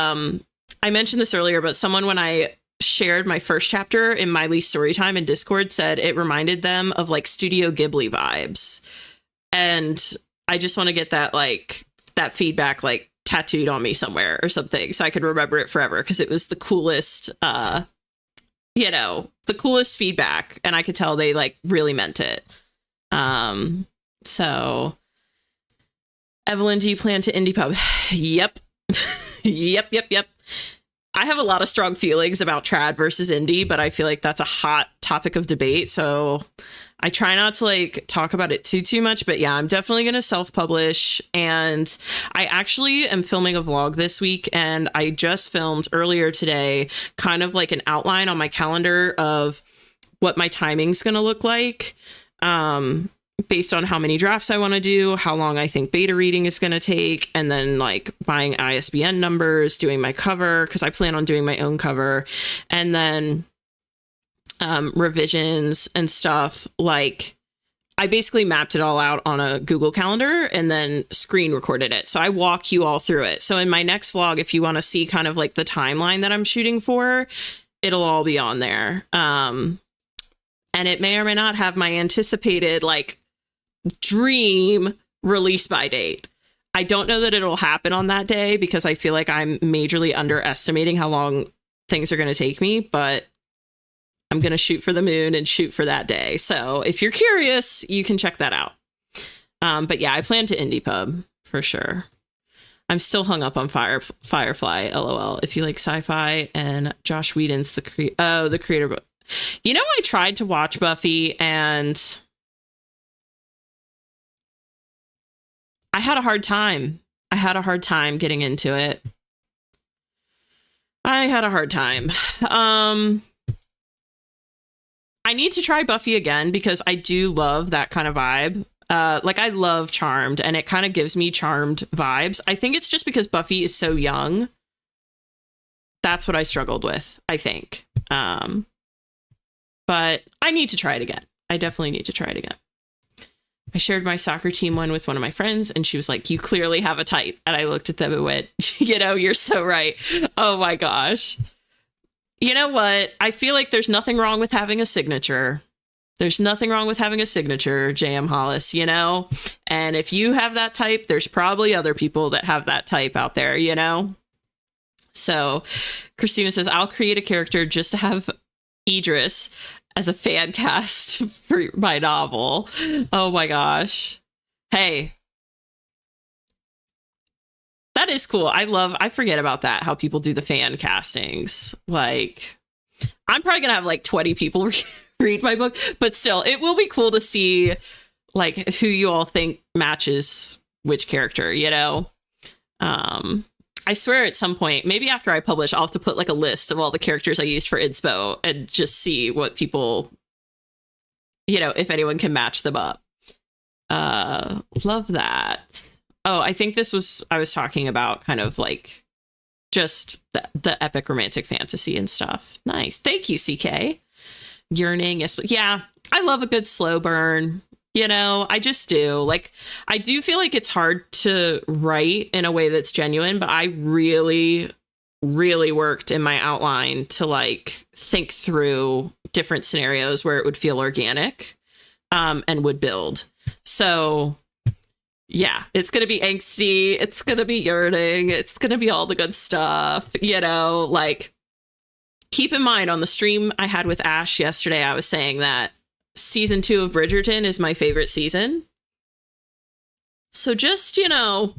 I mentioned this earlier, but someone, when I shared my first chapter in My Least Storytime in Discord, said it reminded them of like Studio Ghibli vibes. And I just want to get that, like, that feedback, like, tattooed on me somewhere or something so I could remember it forever, because it was the coolest, you know, the coolest feedback. And I could tell they like really meant it. So Evelyn, do you plan to indie pub? Yep. Yep. I have a lot of strong feelings about trad versus indie, but I feel like that's a hot topic of debate. So I try not to like talk about it too much, but yeah, I'm definitely going to self-publish. And I actually am filming a vlog this week, and I just filmed earlier today kind of like an outline on my calendar of what my timing's going to look like. based on how many drafts I want to do, how long I think beta reading is going to take, and then like buying ISBN numbers, doing my cover, because I plan on doing my own cover, and then revisions and stuff. Like, I basically mapped it all out on a Google Calendar and then screen recorded it. So I walk you all through it. So in my next vlog, if you want to see kind of like the timeline that I'm shooting for, it'll all be on there. And it may or may not have my anticipated like dream release by date. I don't know that it'll happen on that day because I feel like I'm majorly underestimating how long things are going to take me, but I'm going to shoot for the moon and shoot for that day. So if you're curious, you can check that out. But yeah, I plan to indie pub for sure. I'm still hung up on Firefly, LOL. If you like sci-fi and Josh Whedon's the creator. You know, I tried to watch Buffy and I had a hard time. I had a hard time getting into it. I had a hard time. I need to try Buffy again because I do love that kind of vibe. Like, I love Charmed, and it kind of gives me Charmed vibes. I think it's just because Buffy is so young. That's what I struggled with, I think. But I need to try it again. I definitely need to try it again. I shared my soccer team one with one of my friends, and she was like, "You clearly have a type." And I looked at them and went, "You know, you're so right." Oh my gosh. You know what? I feel like there's nothing wrong with having a signature. There's nothing wrong with having a signature, J.M. Hollis, you know? And if you have that type, there's probably other people that have that type out there, you know? So Christina says, I'll create a character just to have Idris as a fan cast for my novel. Oh my gosh. Hey. That is cool. I forget about that, how people do the fan castings. Like, I'm probably going to have like 20 people read my book, but still, it will be cool to see like who you all think matches which character, you know? I swear at some point, maybe after I publish, I'll have to put like a list of all the characters I used for Inspo and just see what people, you know, if anyone can match them up. Love that. Oh, I think I was talking about kind of like just the epic romantic fantasy and stuff. Nice. Thank you, CK. Yearning. Yes. Yeah. I love a good slow burn. You know, I just do. Like, I do feel like it's hard to write in a way that's genuine, but I really, really worked in my outline to like think through different scenarios where it would feel organic, and would build. So yeah, it's going to be angsty. It's going to be yearning. It's going to be all the good stuff, you know, like, keep in mind on the stream I had with Ash yesterday, I was saying that season 2 of Bridgerton is my favorite season. So just, you know,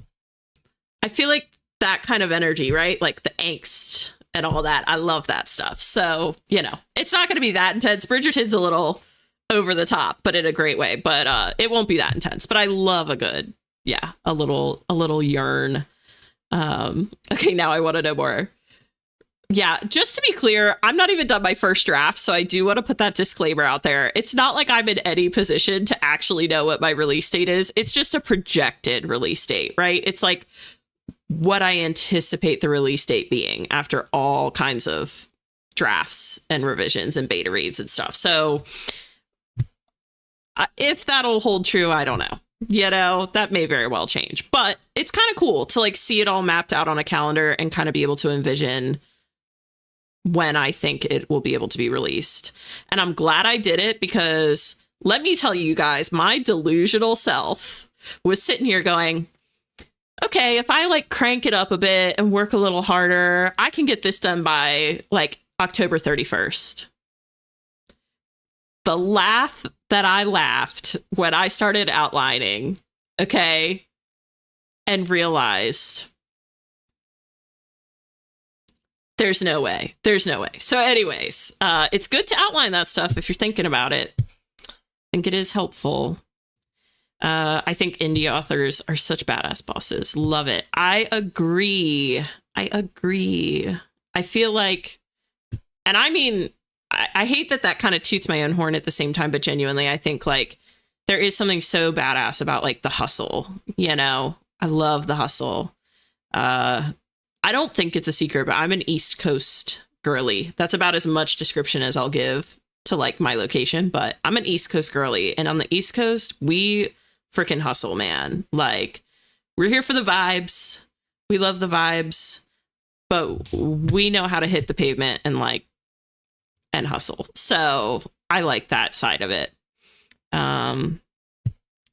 I feel like that kind of energy, right? Like the angst and all that. I love that stuff. So, you know, it's not going to be that intense. Bridgerton's a little over the top, but in a great way. But it won't be that intense. But I love a good, yeah, a little yearn. Okay, now I want to know more. Yeah, just to be clear, I'm not even done my first draft, so I do want to put that disclaimer out there. It's not like I'm in any position to actually know what my release date is. It's just a projected release date, right? It's like what I anticipate the release date being after all kinds of drafts and revisions and beta reads and stuff. So if that'll hold true, I don't know. You know, that may very well change, but it's kind of cool to like see it all mapped out on a calendar and kind of be able to envision when I think it will be able to be released. And I'm glad I did it because let me tell you guys, my delusional self was sitting here going, okay, if I like crank it up a bit and work a little harder, I can get this done by like October 31st. The laugh that I laughed when I started outlining, okay, and realized there's no way. There's no way. So anyways, it's good to outline that stuff if you're thinking about it. I think it is helpful. I think indie authors are such badass bosses. Love it. I agree. I feel like, and I mean, I hate that kind of toots my own horn at the same time, but genuinely, I think like there is something so badass about like the hustle, you know. I love the hustle. I don't think it's a secret, but I'm an East Coast girly. That's about as much description as I'll give to like my location, but I'm an East Coast girly, and on the East Coast, we freaking hustle, man. Like, we're here for the vibes. We love the vibes, but we know how to hit the pavement and like, and hustle. So I like that side of it.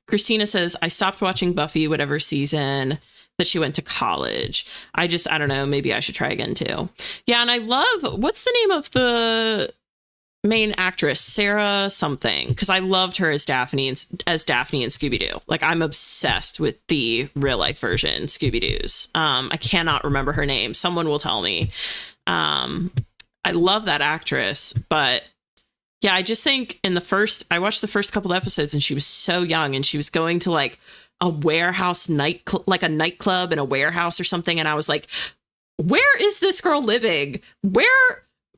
Christina says, I stopped watching Buffy whatever season that she went to college. I don't know, maybe I should try again too. Yeah, and I love, what's the name of the main actress? Sarah something, because I loved her as Daphne and Scooby-Doo. Like, I'm obsessed with the real life version Scooby-Doo's. I cannot remember her name. Someone will tell me. I love that actress, but yeah, I just think I watched the first couple episodes and she was so young, and she was going to like a warehouse like a nightclub in a warehouse or something. And I was like, where is this girl living? Where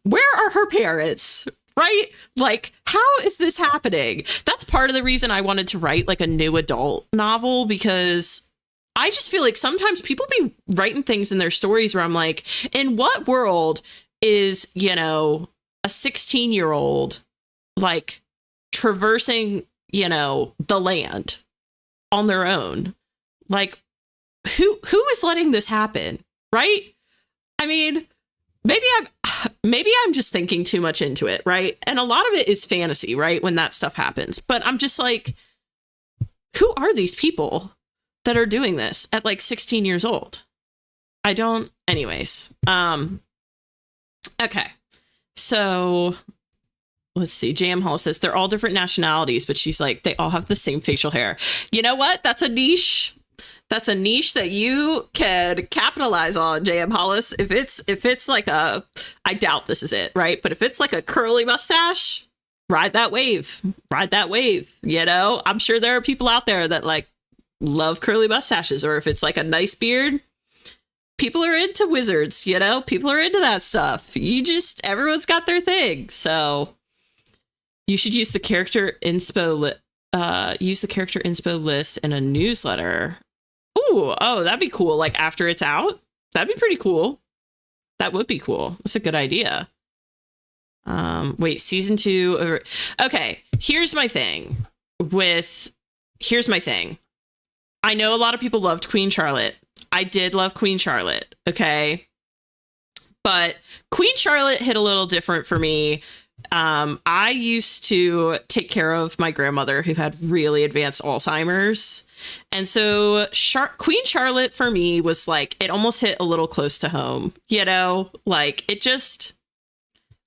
are her parents? Right? Like, how is this happening? That's part of the reason I wanted to write like a new adult novel, because I just feel like sometimes people be writing things in their stories where I'm like, in what world is, you know, a 16-year-old like traversing, you know, the land on their own? Like, who is letting this happen? Right? I mean, maybe I'm just thinking too much into it, right? And a lot of it is fantasy, right? When that stuff happens. But I'm just like, who are these people that are doing this at like 16 years old? Anyways. Okay. So let's see. Jam Hall says they're all different nationalities, but she's like, they all have the same facial hair. You know what? That's a niche. That's a niche that you can capitalize on, J.M. Hollis. If it's like I doubt this is it, right? But if it's like a curly mustache, ride that wave. Ride that wave. You know, I'm sure there are people out there that like love curly mustaches, or if it's like a nice beard, people are into wizards, you know, people are into that stuff. Everyone's got their thing. So you should use the character inspo list in a newsletter. Oh, that'd be cool. Like after it's out, that'd be pretty cool. That would be cool. That's a good idea. Wait, season 2. Okay, here's my thing. I know a lot of people loved Queen Charlotte. I did love Queen Charlotte. Okay. But Queen Charlotte hit a little different for me. I used to take care of my grandmother who had really advanced Alzheimer's. And so Queen Charlotte for me was like, it almost hit a little close to home, you know, like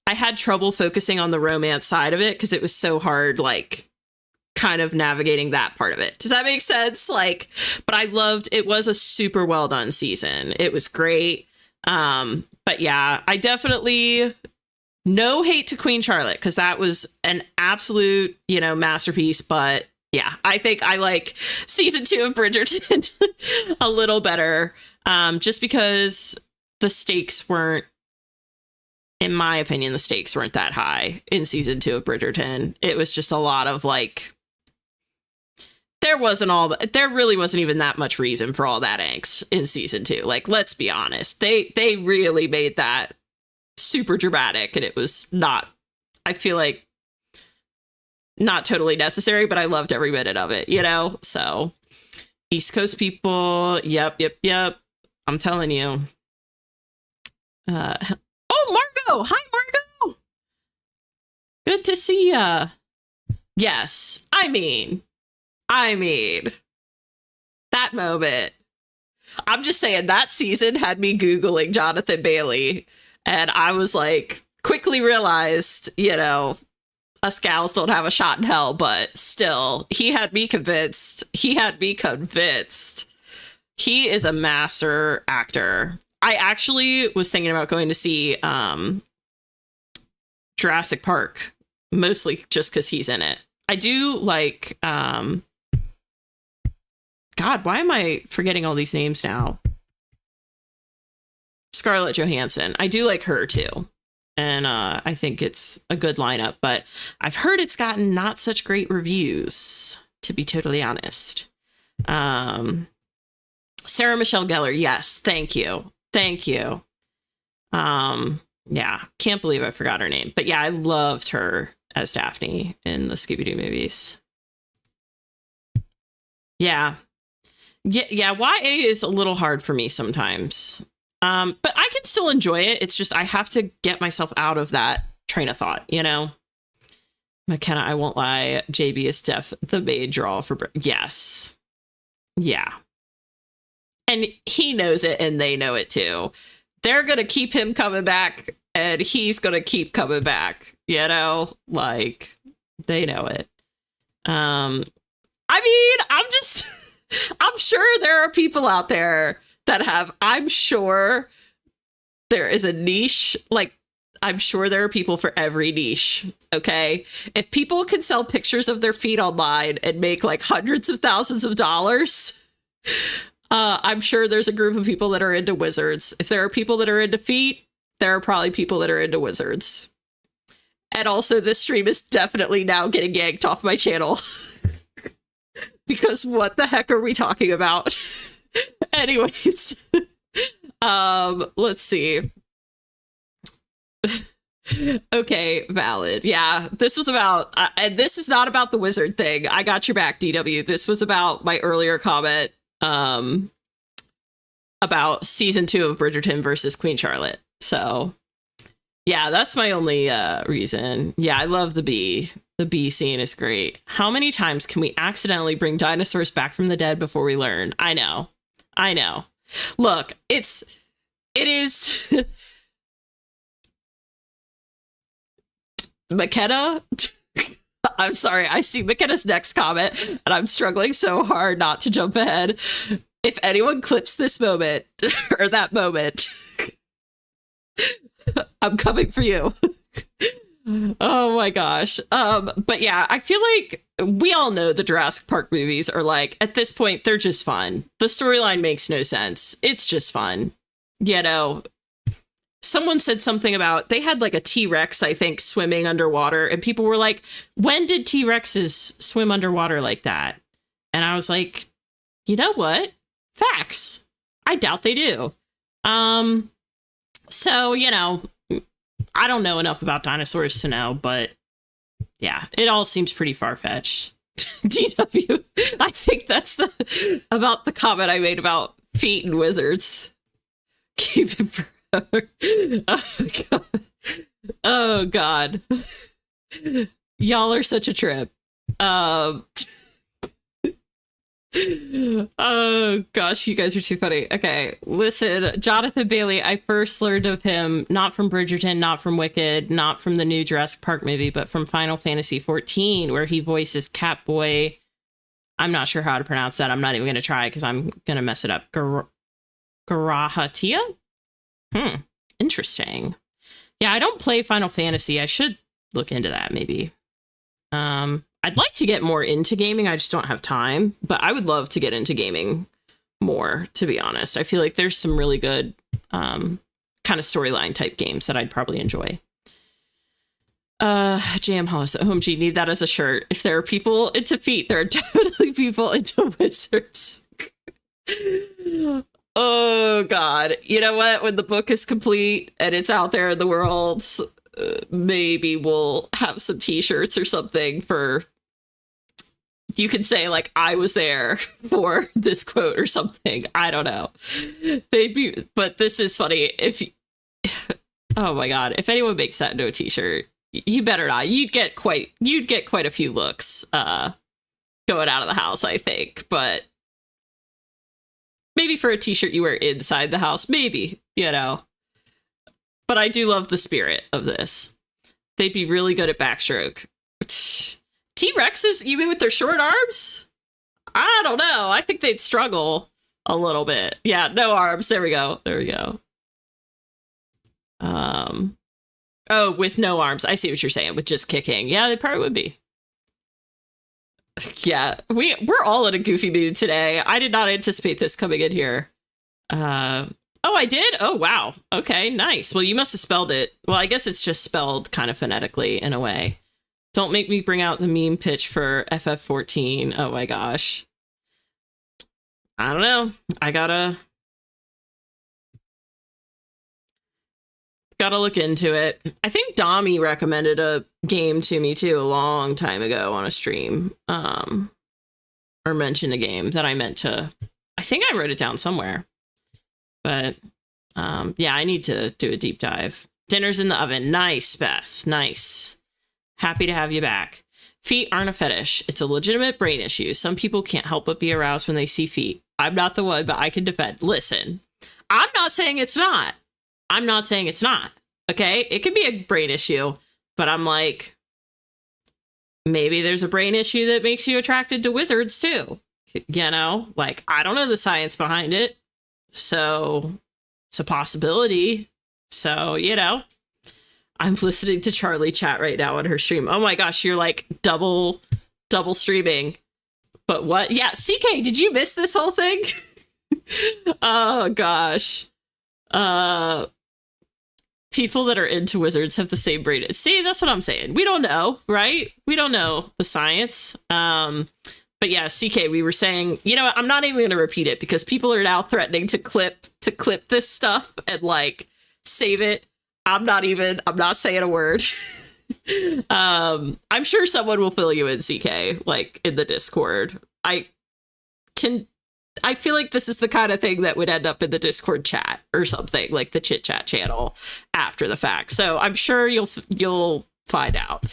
I had trouble focusing on the romance side of it because it was so hard, like kind of navigating that part of it. Does that make sense? Like, but I loved, it was a super well done season. It was great. But yeah, I definitely, no hate to Queen Charlotte because that was an absolute, you know, masterpiece. But yeah, I think I like season 2 of Bridgerton a little better, just because the stakes weren't, in my opinion, the stakes weren't that high in season 2 of Bridgerton. It was just a lot of like, there really wasn't even that much reason for all that angst in season 2. Like, let's be honest, they really made that super dramatic, and it was not, I feel like, not totally necessary, but I loved every minute of it, you know? So East Coast people. Yep. I'm telling you. Oh, Margot. Hi, Margot. Good to see ya. Yes. I mean, that moment. I'm just saying that season had me Googling Jonathan Bailey, and I was like, quickly realized, you know, us gals don't have a shot in hell, but still, he had me convinced. He is a master actor. I actually was thinking about going to see Jurassic Park, mostly just because he's in it. I do like, God, why am I forgetting all these names now? Scarlett Johansson. I do like her too. And I think it's a good lineup, but I've heard it's gotten not such great reviews. to be totally honest. Sarah Michelle Gellar, yes, thank you. Thank you. Yeah, can't believe I forgot her name. But yeah, I loved her as Daphne in the Scooby-Doo movies. Yeah. Yeah, YA is a little hard for me sometimes. But I can still enjoy it. It's just I have to get myself out of that train of thought, you know? McKenna, I won't lie. JB is the main draw for... Yes. Yeah. And he knows it and they know it too. They're going to keep him coming back and he's going to keep coming back, you know? Like, they know it. I mean, I'm sure there are people out there that have, I'm sure there is a niche, like, I'm sure there are people for every niche, okay? If people can sell pictures of their feet online and make like hundreds of thousands of dollars, I'm sure there's a group of people that are into wizards. If there are people that are into feet, there are probably people that are into wizards. And also this stream is definitely now getting yanked off my channel. Because what the heck are we talking about? Anyways, let's see. Okay, valid. Yeah, this was about, and this is not about the wizard thing. I got your back, DW. This was about my earlier comment about season 2 of Bridgerton versus Queen Charlotte. So, yeah, that's my only reason. Yeah, I love the bee. The bee scene is great. How many times can we accidentally bring dinosaurs back from the dead before we learn? I know. Look, it is McKenna. I'm sorry. I see McKenna's next comment and I'm struggling so hard not to jump ahead. If anyone clips this moment or that moment, I'm coming for you. Oh my gosh. But yeah, I feel like we all know the Jurassic Park movies are like, at this point, they're just fun. The storyline makes no sense. It's just fun. You know, someone said something about, they had like a T-Rex, I think, swimming underwater. And people were like, when did T-Rexes swim underwater like that? And I was like, you know what? Facts. I doubt they do. So, you know, I don't know enough about dinosaurs to know, but yeah, it all seems pretty far-fetched. DW, I think that's about the comment I made about feet and wizards. Keep it forever. Oh god. Y'all are such a trip. Oh gosh, you guys are too funny. Okay, listen, Jonathan Bailey, I first learned of him not from Bridgerton, not from Wicked, not from the new Jurassic Park movie, but from Final Fantasy XIV, where he voices Catboy. I'm not sure how to pronounce that. I'm not even going to try because I'm going to mess it up. Garahatia? Interesting. Yeah, I don't play Final Fantasy. I should look into that maybe. I'd like to get more into gaming. I just don't have time, but I would love to get into gaming more, to be honest. I feel like there's some really good kind of storyline type games that I'd probably enjoy. Jam Hollis at OMG, need that as a shirt. If there are people into feet, there are definitely people into wizards. Oh god. You know what? When the book is complete and it's out there in the world, maybe we'll have some t-shirts or something for, you can say like, I was there for this quote or something. I don't know. But this is funny. Oh my god, if anyone makes that into a t-shirt, you better not. You'd get quite a few looks going out of the house, I think. But maybe for a t-shirt you wear inside the house, maybe, you know. But I do love the spirit of this. They'd be really good at backstroke. T-Rexes, you mean with their short arms? I don't know. I think they'd struggle a little bit. Yeah, no arms. There we go. Oh, with no arms. I see what you're saying. With just kicking. Yeah, they probably would be. Yeah, we're all in a goofy mood today. I did not anticipate this coming in here. Oh, I did? Oh, wow. Okay, nice. Well, you must have spelled it. Well, I guess it's just spelled kind of phonetically in a way. Don't make me bring out the meme pitch for FF14. Oh my gosh. I don't know. I gotta look into it. I think Dami recommended a game to me too a long time ago on a stream. Or mentioned a game that I meant to. I think I wrote it down somewhere. But yeah, I need to do a deep dive. Dinner's in the oven. Nice, Beth. Nice. Happy to have you back. Feet aren't a fetish. It's a legitimate brain issue. Some people can't help but be aroused when they see feet. I'm not the one, but I can defend. Listen, I'm not saying it's not. I'm not saying it's not. Okay? It could be a brain issue, but I'm like, maybe there's a brain issue that makes you attracted to wizards too. You know? Like, I don't know the science behind it. So it's a possibility. So, you know, I'm listening to Charlie chat right now on her stream. Oh my gosh, you're like double streaming. But what? Yeah, CK, did you miss this whole thing? Oh gosh. People that are into wizards have the same brain. See, that's what I'm saying. We don't know, right? We don't know the science. But yeah, CK, we were saying, you know, I'm not even going to repeat it because people are now threatening to clip this stuff and like save it. I'm not saying a word. I'm sure someone will fill you in, CK, like in the Discord. I feel like this is the kind of thing that would end up in the Discord chat or something, like the chit chat channel after the fact. So I'm sure you'll find out.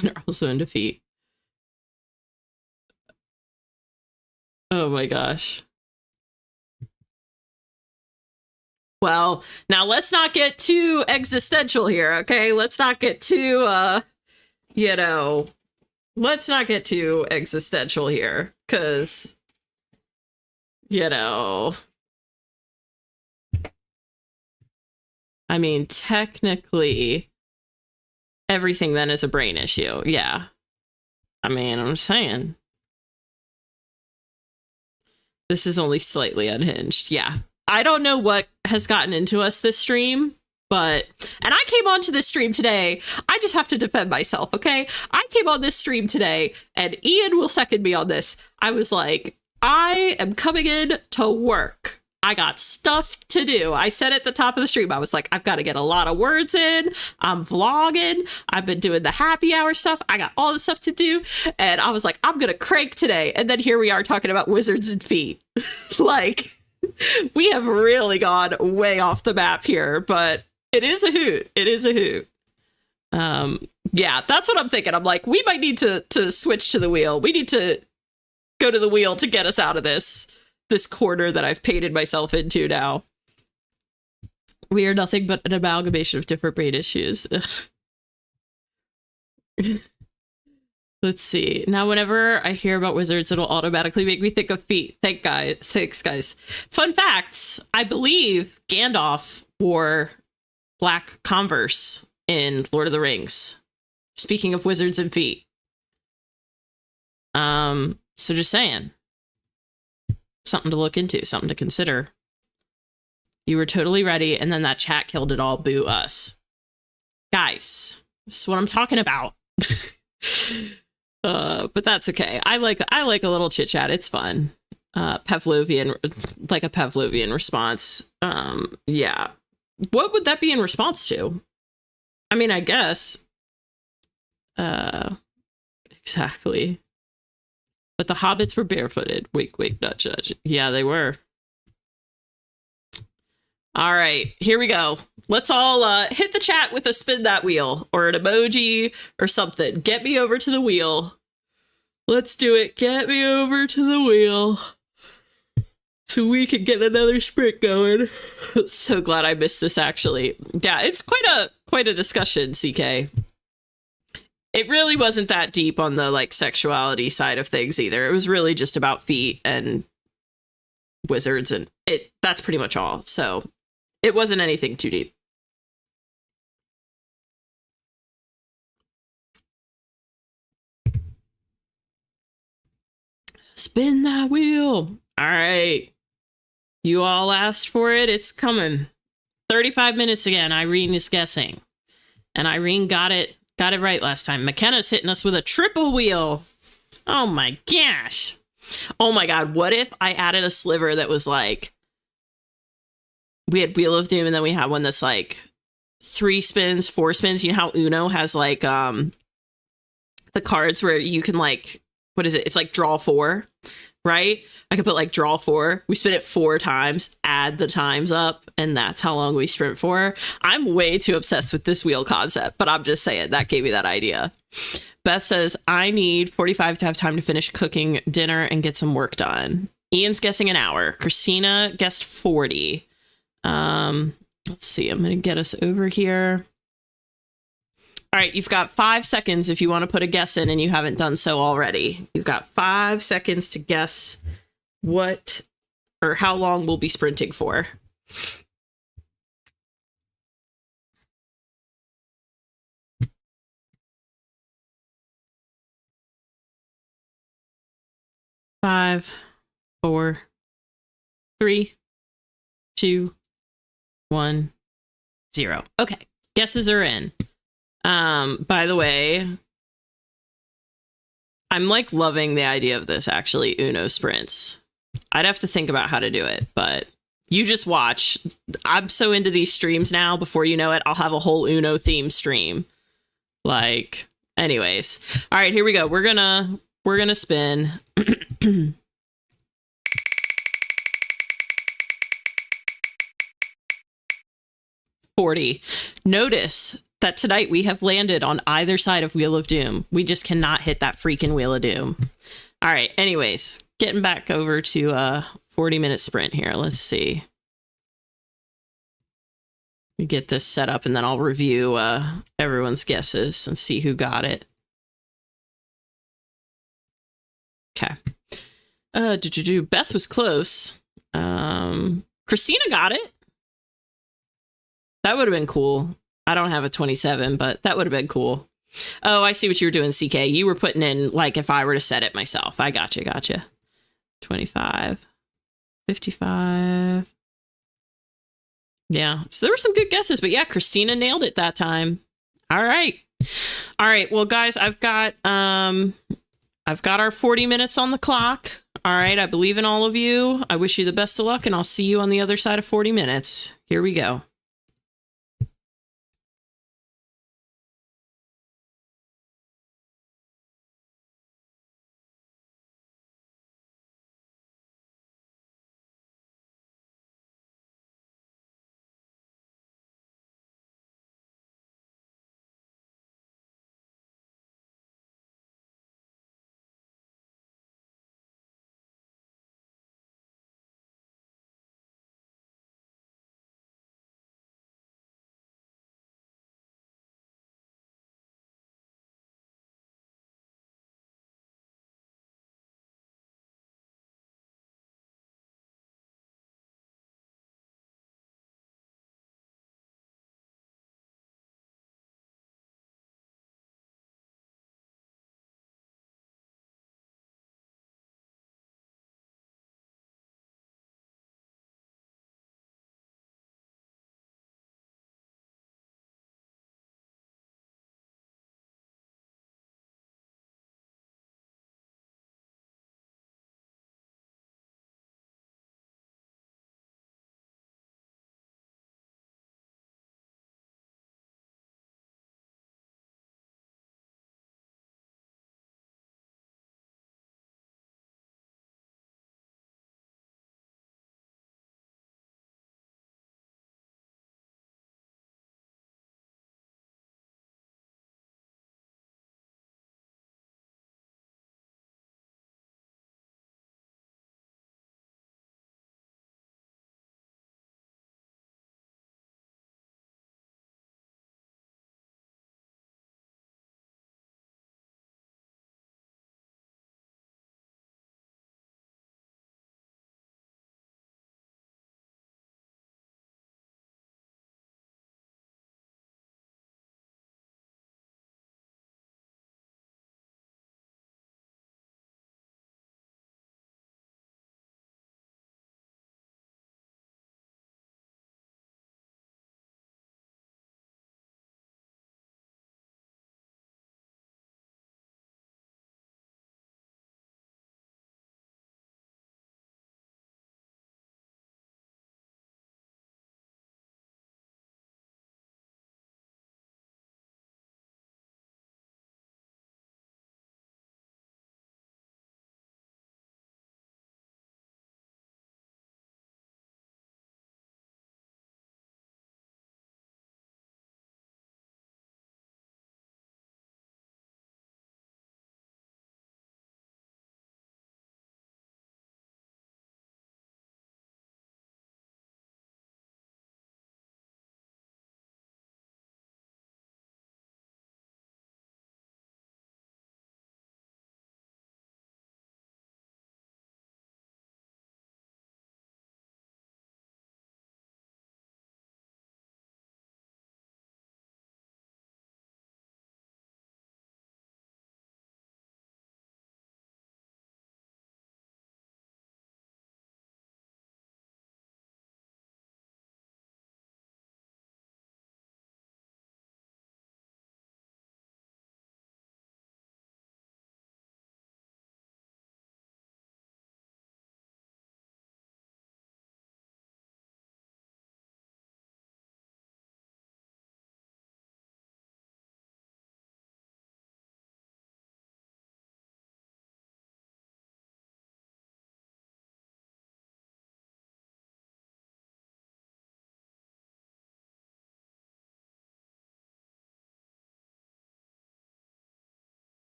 They're also in defeat. Oh my gosh. Well, now let's not get too existential here, okay? Let's not get too, let's not get too existential here, because, I mean, technically, everything then is a brain issue. Yeah. I mean, I'm saying. This is only slightly unhinged. Yeah. I don't know what has gotten into us this stream, and I came onto this stream today. I just have to defend myself, okay? I came on this stream today, and Ian will second me on this. I was like, I am coming in to work. I got stuff to do. I said at the top of the stream, I was like, I've got to get a lot of words in. I'm vlogging. I've been doing the happy hour stuff. I got all the stuff to do. And I was like, I'm going to crank today. And then here we are talking about wizards and feet. Like, we have really gone way off the map here, but it is a hoot. It is a hoot. Yeah, that's what I'm thinking. I'm like, we might need to switch to the wheel. We need to go to the wheel to get us out of this corner that I've painted myself into now. We are nothing but an amalgamation of different brain issues. Let's see. Now, whenever I hear about wizards, it'll automatically make me think of feet. Thanks, guys. Fun facts. I believe Gandalf wore black Converse in Lord of the Rings. Speaking of wizards and feet. So just saying. Something to look into, something to consider. You were totally ready, and then that chat killed it all. Boo us. Guys, this is what I'm talking about. But that's okay. I like a little chit chat. It's fun. Pavlovian, like a Pavlovian response. Yeah. What would that be in response to? I mean, I guess. Exactly. But the hobbits were barefooted. Wink, wink, not judge. Yeah, they were. All right, here we go. Let's all hit the chat with a spin that wheel or an emoji or something. Get me over to the wheel. Let's do it. Get me over to the wheel so we can get another sprint going. So glad I missed this, actually. Yeah, it's quite a discussion, CK. It really wasn't that deep on the like sexuality side of things either. It was really just about feet and wizards, and that's pretty much all. So it wasn't anything too deep. Spin that wheel. All right. You all asked for it. It's coming. 35 minutes again. Irene is guessing. And Irene got it right last time. McKenna's hitting us with a triple wheel. Oh my gosh. Oh my God. What if I added a sliver that was like, we had Wheel of Doom and then we had one that's like 3 spins, 4 spins. You know how Uno has like the cards where you can like, what is it? It's like draw 4, right? I could put like draw 4. We spin it 4 times, add the times up, and that's how long we sprint for. I'm way too obsessed with this wheel concept, but I'm just saying that gave me that idea. Beth says, I need 45 to have time to finish cooking dinner and get some work done. Ian's guessing an hour. Christina guessed 40. Let's see. I'm going to get us over here. All right. You've got 5 seconds if you want to put a guess in and you haven't done so already. You've got 5 seconds to guess what or how long we'll be sprinting for. Five, 4, 3, 2, 1, 0. Okay. Guesses are in. By the way, I'm like loving the idea of this actually, Uno sprints. I'd have to think about how to do it, but you just watch. I'm so into these streams now, before you know it, I'll have a whole Uno theme stream. Like, anyways. All right, here we go. We're gonna spin. 40. Notice that tonight we have landed on either side of Wheel of Doom. We just cannot hit that freaking Wheel of Doom. All right. Anyways, getting back over to a 40-minute sprint here. Let's see. Get this set up and then I'll review everyone's guesses and see who got it. Okay. Beth was close. Christina got it. That would have been cool. I don't have a 27, but that would have been cool. Oh, I see what you were doing, CK. You were putting in, like, if I were to set it myself. I gotcha. 25. 55. Yeah. So there were some good guesses, but yeah, Christina nailed it that time. All right. Well, guys, I've got our 40 minutes on the clock. All right. I believe in all of you. I wish you the best of luck, and I'll see you on the other side of 40 minutes. Here we go.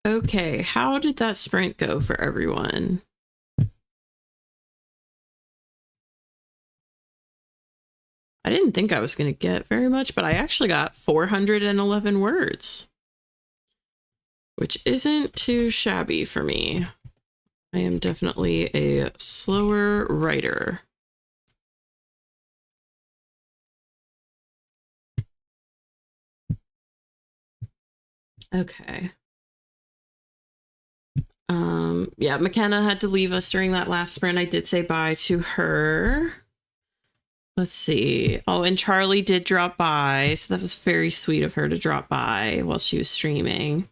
Okay, how did that sprint go for everyone? I didn't think I was going to get very much, but I actually got 411 words, which isn't too shabby for me. I am definitely a slower writer. Okay. Yeah, McKenna had to leave us during that last sprint. I did say bye to her. Let's see. Oh, and Charlie did drop by, so that was very sweet of her to drop by while she was streaming.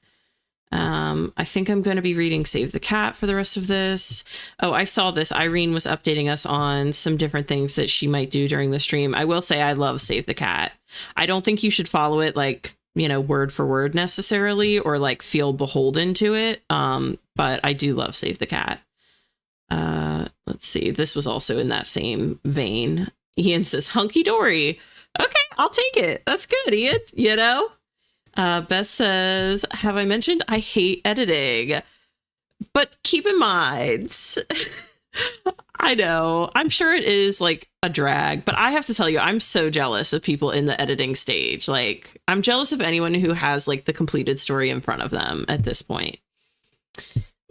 I think I'm going to be reading Save the Cat for the rest of this. Oh, I saw this. Irene was updating us on some different things that she might do during the stream. I will say I love Save the Cat. I don't think you should follow it like, you know, word for word necessarily, or like feel beholden to it. But I do love Save the Cat. Let's see. This was also in that same vein. Ian says, hunky dory. Okay, I'll take it. That's good, Ian. You know? Beth says, have I mentioned I hate editing? But keep in mind, I know, I'm sure it is like a drag, but I have to tell you, I'm so jealous of people in the editing stage. Like, I'm jealous of anyone who has like the completed story in front of them at this point.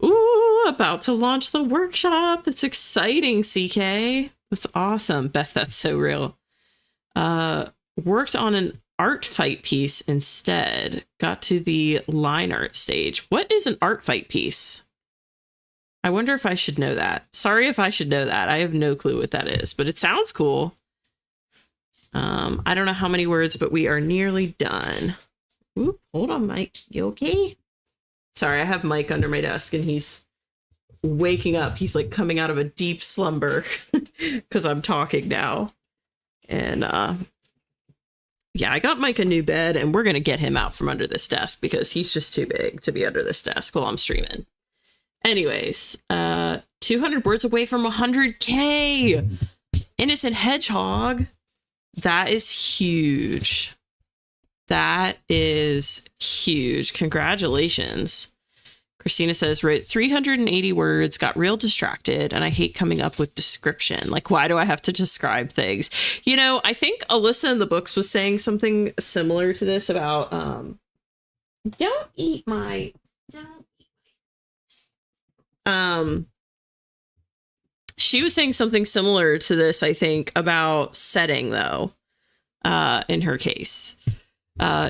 Ooh, about to launch the workshop. That's exciting, CK. That's awesome. Beth, that's so real. Worked on an art fight piece instead. Got to the line art stage. What is an art fight piece? I wonder if I should know that. Sorry if I should know that. I have no clue what that is, but it sounds cool. I don't know how many words, but we are nearly done. Ooh, hold on, Mike. You okay? Sorry, I have Mike under my desk and he's waking up. He's like coming out of a deep slumber because I'm talking now. And yeah, I got Mike a new bed and we're going to get him out from under this desk because he's just too big to be under this desk while I'm streaming. Anyways, 200 words away from 100K. Innocent Hedgehog. That is huge. That is huge. Congratulations. Christina says, wrote 380 words, got real distracted, and I hate coming up with description. Like, why do I have to describe things? You know, I think Alyssa in the books was saying something similar to this about, don't eat my... She was saying something similar to this, I think, about setting, though, in her case.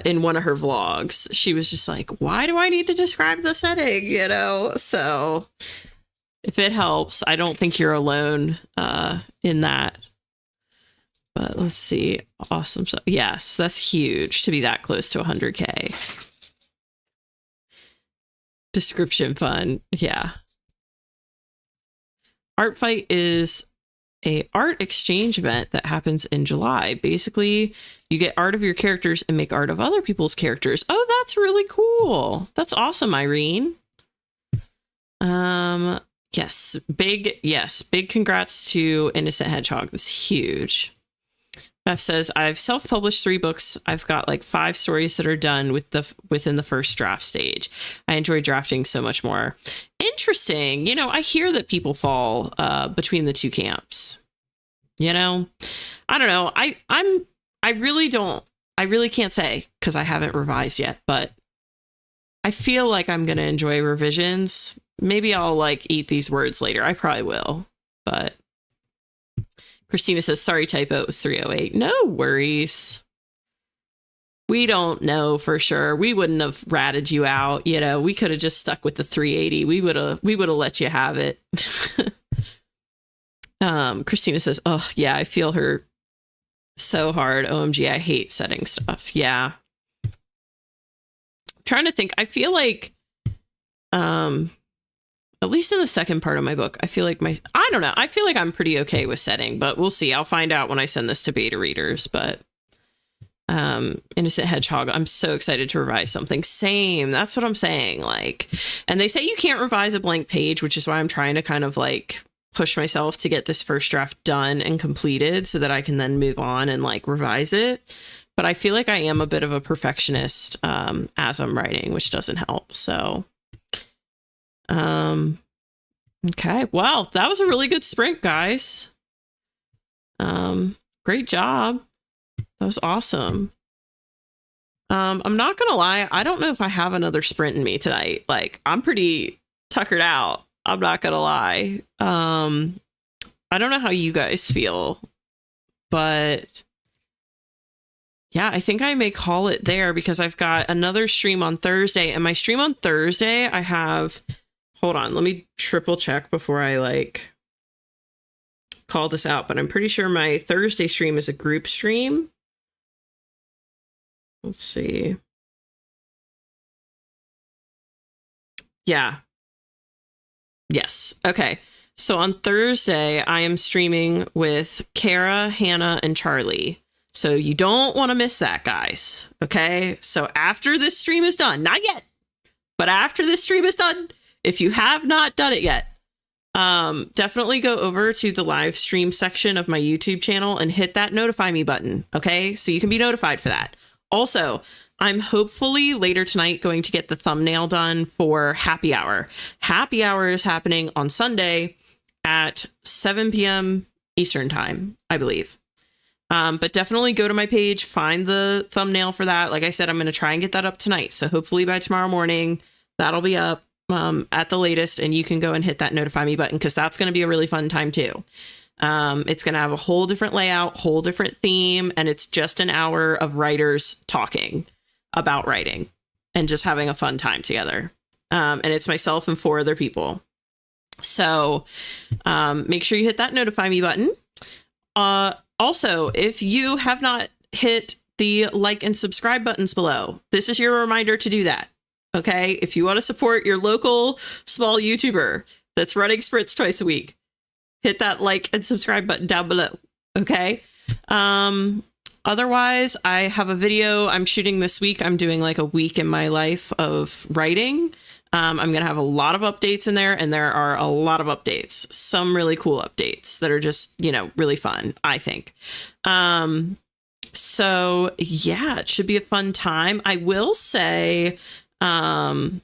In one of her vlogs, she was just like, why do I need to describe the setting? You know, so if it helps, I don't think you're alone in that. But let's see. Awesome. So yes, that's huge to be that close to 100K. Description fun. Yeah. Art Fight is a art exchange event that happens in July. Basically, you get art of your characters and make art of other people's characters. Oh, that's really cool. That's awesome, Irene. Big congrats to Innocent Hedgehog. That's huge. Beth says, I've self-published 3 books. I've got like 5 stories that are done within the first draft stage. I enjoy drafting so much more. Interesting. You know, I hear that people fall between the two camps. You know, I don't know. I really can't say because I haven't revised yet, but I feel like I'm going to enjoy revisions. Maybe I'll like eat these words later. I probably will, but Christina says, sorry, typo, it was 308. No worries. We don't know for sure. We wouldn't have ratted you out. You know, we could have just stuck with the 380. We would have let you have it. Christina says, oh yeah, I feel her so hard. OMG, I hate setting stuff. Yeah. I'm trying to think. I feel like, at least in the second part of my book, I feel like I don't know. I feel like I'm pretty okay with setting, but we'll see. I'll find out when I send this to beta readers, but Innocent Hedgehog, I'm so excited to revise something. Same. That's what I'm saying. Like, and they say you can't revise a blank page, which is why I'm trying to kind of like push myself to get this first draft done and completed so that I can then move on and like revise it. but I feel like I am a bit of a perfectionist as I'm writing, which doesn't help. So, okay. Wow, that was a really good sprint, guys. Great job. That was awesome. I'm not gonna lie, I don't know if I have another sprint in me tonight. Like, I'm pretty tuckered out. I'm not gonna lie. I don't know how you guys feel, but yeah, I think I may call it there because I've got another stream on Thursday, and my stream on Thursday, I have, hold on, let me triple check before I like call this out, but I'm pretty sure my Thursday stream is a group stream. Let's see. Yeah. Yes. Okay. So on Thursday, I am streaming with Kara, Hannah, and Charlie. So you don't want to miss that, guys. Okay. So after this stream is done, not yet, but after this stream is done, if you have not done it yet, definitely go over to the live stream section of my YouTube channel and hit that notify me button. Okay. So you can be notified for that. Also, I'm hopefully later tonight going to get the thumbnail done for Happy Hour. Happy Hour is happening on Sunday at 7 p.m. Eastern time, I believe. But definitely go to my page, find the thumbnail for that. Like I said, I'm going to try and get that up tonight. So hopefully by tomorrow morning, that'll be up at the latest, and you can go and hit that notify me button because that's going to be a really fun time too. It's going to have a whole different layout, whole different theme, and it's just an hour of writers talking about writing and just having a fun time together. And it's myself and 4 other people. So make sure you hit that notify me button. Also, if you have not hit the like and subscribe buttons below, this is your reminder to do that. Okay. If you want to support your local small YouTuber that's running sprints twice a week, hit that like and subscribe button down below. Okay. Otherwise, I have a video I'm shooting this week. I'm doing like a week in my life of writing. I'm going to have a lot of updates in there, and there are a lot of updates, some really cool updates that are just, you know, really fun, I think. So yeah, it should be a fun time. I will say, before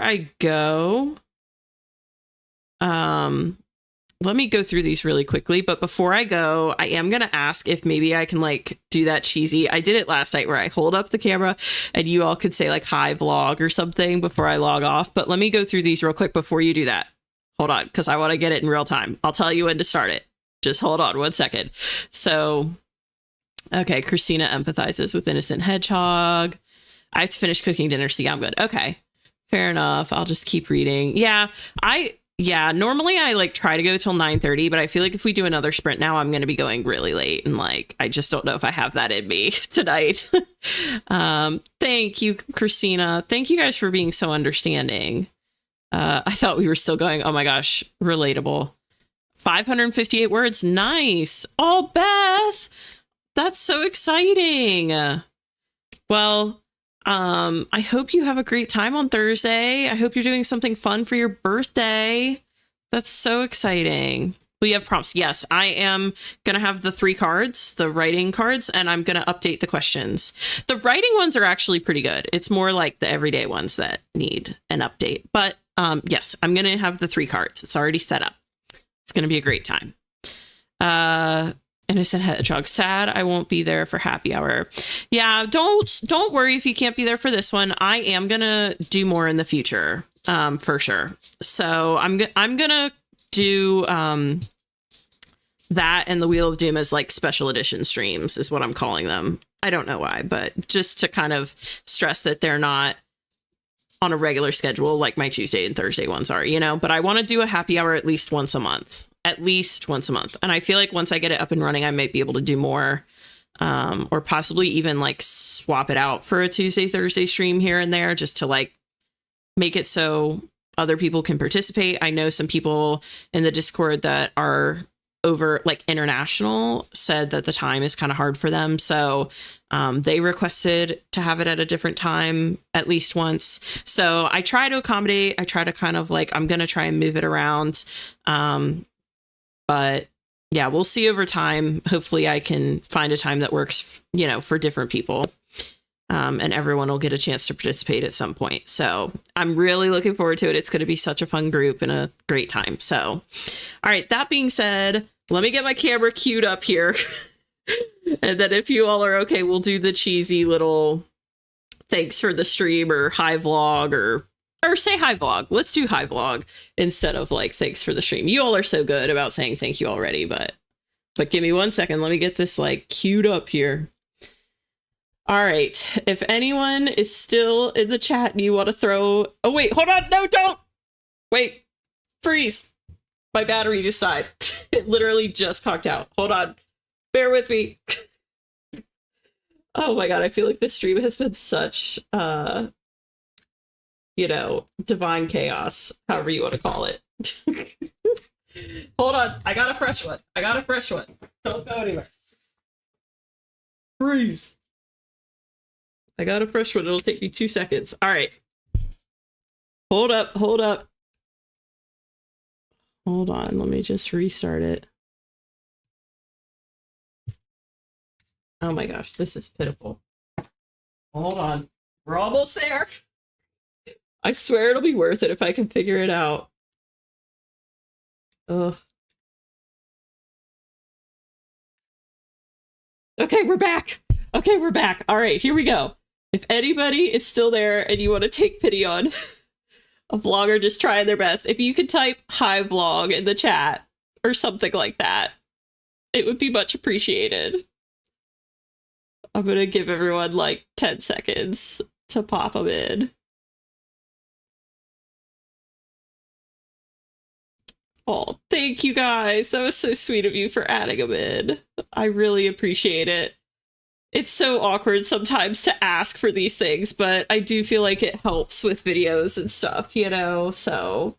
I go, let me go through these really quickly. But before I go, I am going to ask if maybe I can like do that cheesy. I did it last night where I hold up the camera and you all could say like hi vlog or something before I log off. But let me go through these real quick before you do that. Hold on, because I want to get it in real time. I'll tell you when to start it. Just hold on 1 second. So, okay, Christina empathizes with Innocent Hedgehog. I have to finish cooking dinner. See, I'm good. Okay, fair enough. I'll just keep reading. Yeah, normally I like try to go till 9:30, but I feel like if we do another sprint now, I'm going to be going really late. And like, I just don't know if I have that in me tonight. Thank you, Christina. Thank you guys for being so understanding. I thought we were still going. Oh my gosh, relatable. 558 words. Nice. Oh, Beth, that's so exciting. Well, I hope you have a great time on Thursday. I hope you're doing something fun for your birthday. That's so exciting. We have prompts. Yes, I am going to have the 3 cards, the writing cards, and I'm going to update the questions. The writing ones are actually pretty good. It's more like the everyday ones that need an update. But yes, I'm going to have the 3 cards. It's already set up. It's going to be a great time. Innocent Hedgehog, sad I won't be there for Happy Hour. Yeah, don't worry if you can't be there for this one. I am gonna do more in the future, for sure. So I'm gonna do that and the Wheel of Doom as like special edition streams is what I'm calling them. I don't know why, but just to kind of stress that they're not on a regular schedule like my Tuesday and Thursday ones are, you know. But I want to do a Happy Hour at least once a month. At least once a month. And I feel like once I get it up and running, I might be able to do more, or possibly even like swap it out for a Tuesday, Thursday stream here and there, just to like make it so other people can participate. I know some people in the Discord that are over like international said that the time is kind of hard for them. So they requested to have it at a different time at least once. So I try to accommodate. I try to kind of like, I'm going to try and move it around. But yeah, we'll see over time. Hopefully I can find a time that works, you know, for different people. And everyone will get a chance to participate at some point. So I'm really looking forward to it. It's going to be such a fun group and a great time. So, all right, that being said, let me get my camera queued up here. And then if you all are okay, we'll do the cheesy little thanks for the stream or hi vlog or say hi vlog. Let's do hi vlog instead of like thanks for the stream. You all are so good about saying thank you already, but give me 1 second. Let me get this like queued up here. All right. If anyone is still in the chat and you want to throw... Oh, wait. Hold on. No, don't. Wait. Freeze. My battery just died. It literally just conked out. Hold on. Bear with me. Oh my god. I feel like this stream has been such, you know, divine chaos. However you want to call it. Hold on. I got a fresh one. Don't go anywhere. Freeze. I got a fresh one. It'll take me 2 seconds. All right. Hold up. Hold on. Let me just restart it. Oh my gosh, this is pitiful. Hold on. We're almost there. I swear it'll be worth it if I can figure it out. Ugh. Okay, we're back. All right, here we go. If anybody is still there and you want to take pity on a vlogger just trying their best, if you could type hi vlog in the chat or something like that, it would be much appreciated. I'm going to give everyone like 10 seconds to pop them in. Oh, thank you guys. That was so sweet of you for adding them in. I really appreciate it. It's so awkward sometimes to ask for these things, but I do feel like it helps with videos and stuff, you know? So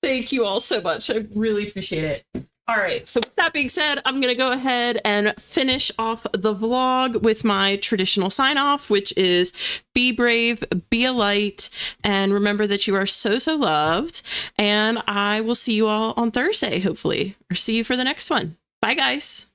thank you all so much. I really appreciate it. All right. So with that being said, I'm going to go ahead and finish off the vlog with my traditional sign off, which is be brave, be a light, and remember that you are so, so loved. And I will see you all on Thursday, hopefully, or see you for the next one. Bye, guys.